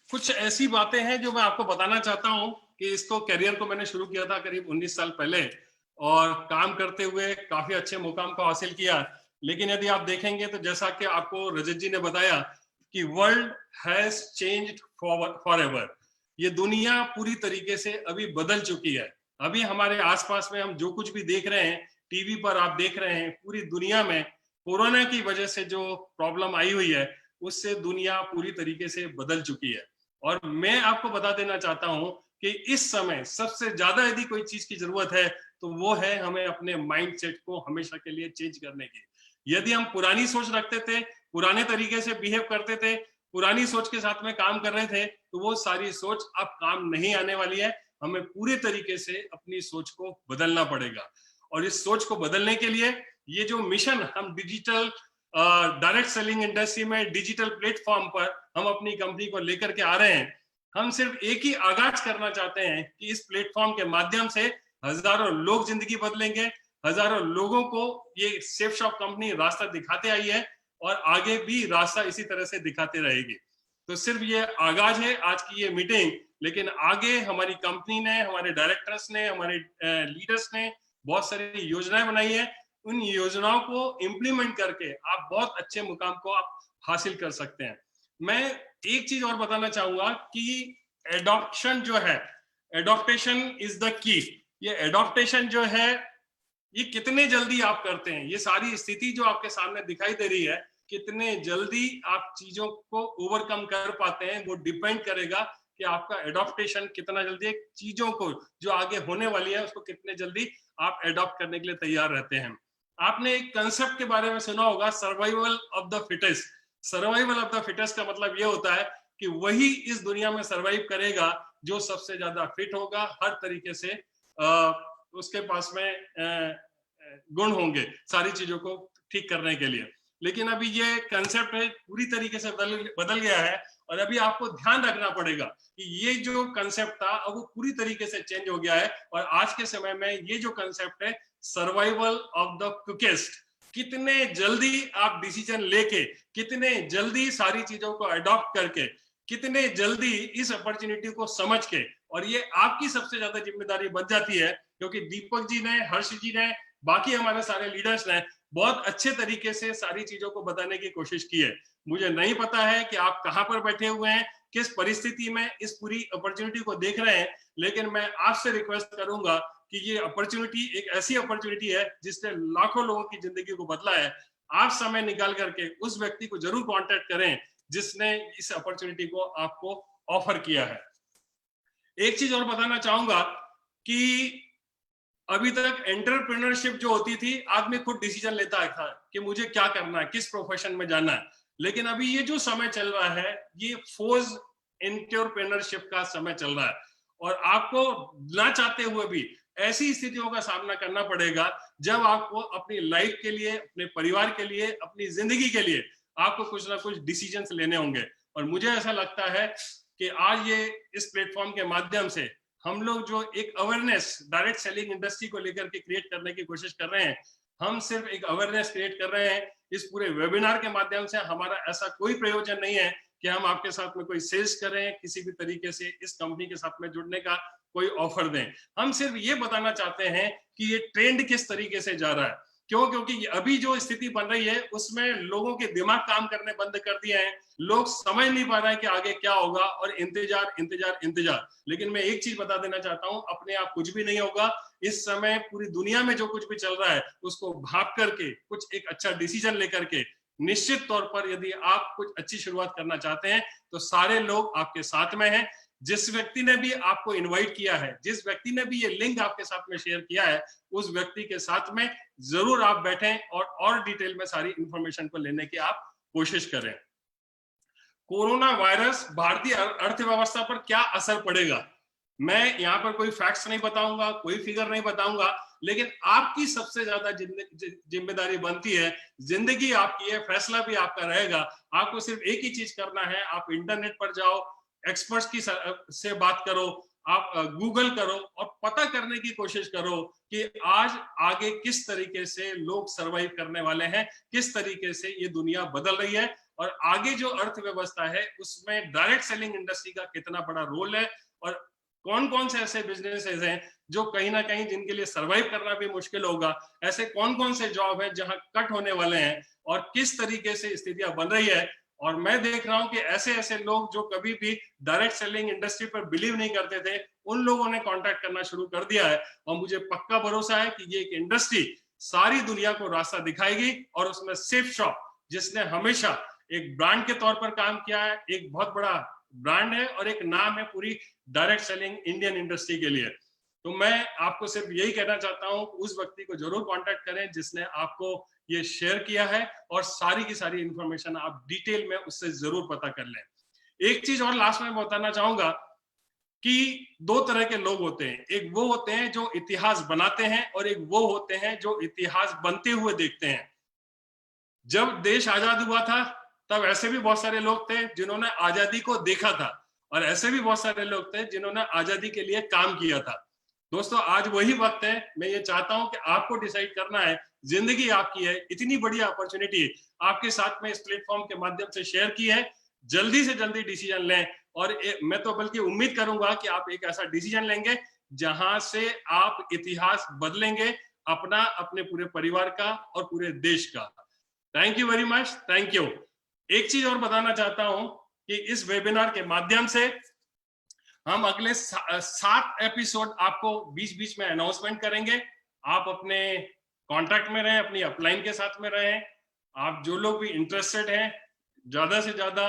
कुछ ऐसी बातें हैं जो मैं आपको बताना चाहता हूं कि इसको करियर को मैंने शुरू किया था करीब 19 साल पहले और काम करते हुए काफी अच्छे मुकाम को हासिल किया। लेकिन यदि आप देखेंगे तो जैसा कि आपको रजत जी ने बताया कि वर्ल्ड हैज चेंज्ड फॉरएवर, ये दुनिया पूरी तरीके से अभी बदल चुकी है। अभी हमारे आसपास में हम जो कुछ भी देख रहे हैं, टीवी पर आप देख रहे हैं, पूरी दुनिया में कोरोना की वजह से जो प्रॉब्लम आई हुई है उससे दुनिया पूरी तरीके से बदल चुकी है। और मैं आपको बता देना चाहता हूं कि इस समय सबसे ज्यादा यदि कोई चीज की जरूरत है तो वो है हमें अपने माइंडसेट को हमेशा के लिए चेंज करने की। यदि हम पुरानी सोच रखते थे, पुराने तरीके से बिहेव करते थे, पुरानी सोच के साथ में काम कर रहे थे, तो वो सारी सोच अब काम नहीं आने वाली है। हमें पूरे तरीके से अपनी सोच को बदलना पड़ेगा। और इस सोच को बदलने के लिए ये जो मिशन हम डिजिटल डायरेक्ट सेलिंग इंडस्ट्री में डिजिटल प्लेटफॉर्म पर हम अपनी कंपनी को लेकर के आ रहे हैं, हम सिर्फ एक ही आगाज करना चाहते हैं कि इस प्लेटफॉर्म के माध्यम से हजारों लोग जिंदगी बदलेंगे, हजारों लोगों को ये सेफसॉफ्ट कंपनी रास्ता दिखाते आई है और आगे भी रास्ता इसी तरह से दिखाते रहेगी। तो सिर्फ ये आगाज है आज की ये मीटिंग, लेकिन आगे हमारी कंपनी ने, हमारे डायरेक्टर्स ने, हमारे लीडर्स ने बहुत सारी योजनाएं बनाई है। उन योजनाओं को इम्प्लीमेंट करके आप बहुत अच्छे मुकाम को आप हासिल कर सकते हैं। मैं एक चीज और बताना चाहूंगा कि एडॉप्शन जो है, एडॉप्टेशन इज द की। ये एडॉप्टेशन जो है ये कितने जल्दी आप करते हैं, ये सारी स्थिति जो आपके सामने दिखाई दे रही है, कितने जल्दी आप चीजों को ओवरकम कर पाते हैं, वो डिपेंड करेगा कि आपका एडॉप्टेशन कितना जल्दी, चीजों को जो आगे होने वाली है उसको कितने जल्दी आप एडॉप्ट करने के लिए तैयार रहते हैं। आपने एक कंसेप्ट के बारे में सुना होगा, survival of the fittest. Survival of the fittest का मतलब ये होता है कि वही इस दुनिया में सर्वाइव करेगा जो सबसे ज्यादा फिट होगा, हर तरीके से उसके पास में गुण होंगे सारी चीजों को ठीक करने के लिए। लेकिन अभी ये कंसेप्ट है पूरी तरीके से बदल गया है, और अभी आपको ध्यान रखना पड़ेगा कि ये जो कंसेप्ट था अब वो पूरी तरीके से चेंज हो गया है। और आज के समय में ये जो कंसेप्ट है सर्वाइवल ऑफ द क्विकेस्ट, कितने जल्दी आप डिसीजन लेके, कितने जल्दी सारी चीजों को अडॉप्ट करके, कितने जल्दी इस अपॉर्चुनिटी को समझ के, और ये आपकी सबसे ज्यादा जिम्मेदारी बन जाती है, क्योंकि दीपक जी ने, हर्ष जी ने, बाकी हमारे सारे लीडर्स ने बहुत अच्छे तरीके से सारी चीजों को बताने की कोशिश की है। मुझे नहीं पता है कि आप कहां पर बैठे हुए हैं, किस परिस्थिति में इस पूरी अपॉर्चुनिटी को देख रहे हैं, लेकिन मैं आपसे रिक्वेस्ट करूंगा कि ये अपॉर्चुनिटी एक ऐसी अपॉर्चुनिटी है जिसने लाखों लोगों की जिंदगी को बदला है। आप समय निकाल करके उस व्यक्ति को जरूर कांटेक्ट करें जिसने इस अपॉर्चुनिटी को आपको ऑफर किया है। एक चीज और बताना चाहूंगा कि अभी तक एंटरप्रेन्योरशिप जो होती थी, आदमी खुद डिसीजन लेता था कि मुझे क्या करना है, किस प्रोफेशन में जाना है। लेकिन अभी ये जो समय चल रहा है ये फोर्स एंटरप्रेन्योरशिप का समय चल रहा है, और आपको ना चाहते हुए भी ऐसी स्थितियों का सामना करना पड़ेगा जब आपको अपनी लाइफ के लिए, अपने परिवार के लिए, अपनी जिंदगी के लिए आपको कुछ ना कुछ डिसीजंस लेने होंगे। और मुझे ऐसा लगता है कि आज ये इस प्लेटफॉर्म के माध्यम से हम लोग जो एक अवेयरनेस डायरेक्ट सेलिंग इंडस्ट्री को लेकर के क्रिएट करने की कोशिश कर रहे हैं, हम सिर्फ एक अवेयरनेस क्रिएट कर रहे हैं। इस पूरे वेबिनार के माध्यम से हमारा ऐसा कोई प्रयोजन नहीं है कि हम आपके साथ में कोई सेल्स करें, किसी भी तरीके से इस कंपनी के साथ में जुड़ने का कोई ऑफर दें। हम सिर्फ ये बताना चाहते हैं कि ये ट्रेंड किस तरीके से जा रहा है। क्यों? क्योंकि अभी जो स्थिति बन रही है उसमें लोगों के दिमाग काम करने बंद कर दिए हैं, लोग समझ नहीं पा रहे हैं कि आगे क्या होगा, और इंतजार इंतजार इंतजार। लेकिन मैं एक चीज बता देना चाहता हूं, अपने आप कुछ भी नहीं होगा। इस समय पूरी दुनिया में जो कुछ भी चल रहा है उसको भाप करके कुछ एक अच्छा डिसीजन लेकर के, निश्चित तौर पर यदि आप कुछ अच्छी शुरुआत करना चाहते हैं तो सारे लोग आपके साथ में हैं। जिस व्यक्ति ने भी आपको इनवाइट किया है, जिस व्यक्ति ने भी ये लिंक आपके साथ में शेयर किया है, उस व्यक्ति के साथ में जरूर आप बैठें और डिटेल में सारी इंफॉर्मेशन को लेने की आप कोशिश करें। कोरोना वायरस भारतीय अर्थव्यवस्था पर क्या असर पड़ेगा, मैं यहाँ पर कोई फैक्ट्स नहीं बताऊंगा, कोई फिगर नहीं बताऊंगा, लेकिन आपकी सबसे ज्यादा जिम्मेदारी बनती है। जिंदगी आपकी है, फैसला भी आपका रहेगा। आपको सिर्फ एक ही चीज करना है, आप इंटरनेट पर जाओ, एक्सपर्ट्स की से बात करो, आप गूगल करो और पता करने की कोशिश करो कि आज आगे किस तरीके से लोग सरवाइव करने वाले हैं, किस तरीके से ये दुनिया बदल रही है, और आगे जो अर्थव्यवस्था है उसमें डायरेक्ट सेलिंग इंडस्ट्री का कितना बड़ा रोल है, और कौन कौन से ऐसे बिजनेसेस हैं जो कहीं ना कहीं जिनके लिए सरवाइव करना भी मुश्किल होगा, ऐसे कौन कौन से जॉब है जहां कट होने वाले हैं, और किस तरीके से स्थितियां बन रही है। और मैं देख रहा हूं कि ऐसे ऐसे लोग जो कभी भी डायरेक्ट सेलिंग इंडस्ट्री पर बिलीव नहीं करते थे, उन लोगों ने कांटेक्ट करना शुरू कर दिया है। और मुझे पक्का भरोसा है कि ये एक इंडस्ट्री सारी दुनिया को रास्ता दिखाएगी, और उसमें सेफ शॉप, जिसने हमेशा एक ब्रांड के तौर पर काम किया है, एक बहुत बड़ा ब्रांड है और एक नाम है पूरी डायरेक्ट सेलिंग इंडियन इंडस्ट्री के लिए। तो मैं आपको सिर्फ यही कहना चाहता हूं, उस व्यक्ति को जरूर कांटेक्ट करें जिसने आपको ये शेयर किया है, और सारी की सारी इंफॉर्मेशन आप डिटेल में उससे जरूर पता कर लें। एक चीज और लास्ट में बताना चाहूंगा कि दो तरह के लोग होते हैं, एक वो होते हैं जो इतिहास बनाते हैं, और एक वो होते हैं जो इतिहास बनते हुए देखते हैं। जब देश आजाद हुआ था तब ऐसे भी बहुत सारे लोग थे जिन्होंने आजादी को देखा था, और ऐसे भी बहुत सारे लोग थे जिन्होंने आजादी के लिए काम किया था। दोस्तों, आज वही वक्त है, मैं ये चाहता हूं कि आपको डिसाइड करना है, जिंदगी आपकी है, इतनी बड़ी अपॉर्चुनिटी आपके साथ में इस प्लेटफॉर्म के माध्यम से शेयर की है, जल्दी से जल्दी डिसीजन लें। और मैं तो बल्कि उम्मीद करूंगा कि आप एक ऐसा डिसीजन लेंगे जहां से आप इतिहास बदलेंगे, अपना, अपने पूरे परिवार का और पूरे देश का। Thank you very much, thank you. एक चीज और बताना चाहता हूं कि इस वेबिनार के माध्यम से हम अगले 7 एपिसोड आपको बीच बीच में अनाउंसमेंट करेंगे। आप अपने कांटेक्ट में रहें, अपनी अपलाइन के साथ में रहें। आप जो लोग भी इंटरेस्टेड हैं, ज्यादा से ज्यादा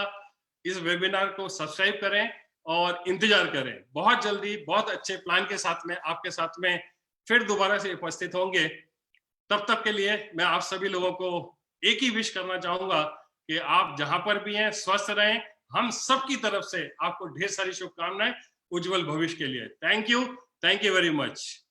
इस वेबिनार को सब्सक्राइब करें और इंतजार करें। बहुत जल्दी बहुत अच्छे प्लान के साथ में आपके साथ में फिर दोबारा से उपस्थित होंगे। तब तक के लिए मैं आप सभी लोगों को एक ही विश करना चाहूंगा कि आप जहां पर भी हैं स्वस्थ रहें। हम सबकी तरफ से आपको ढेर सारी शुभकामनाएं उज्जवल भविष्य के लिए। Thank you very much.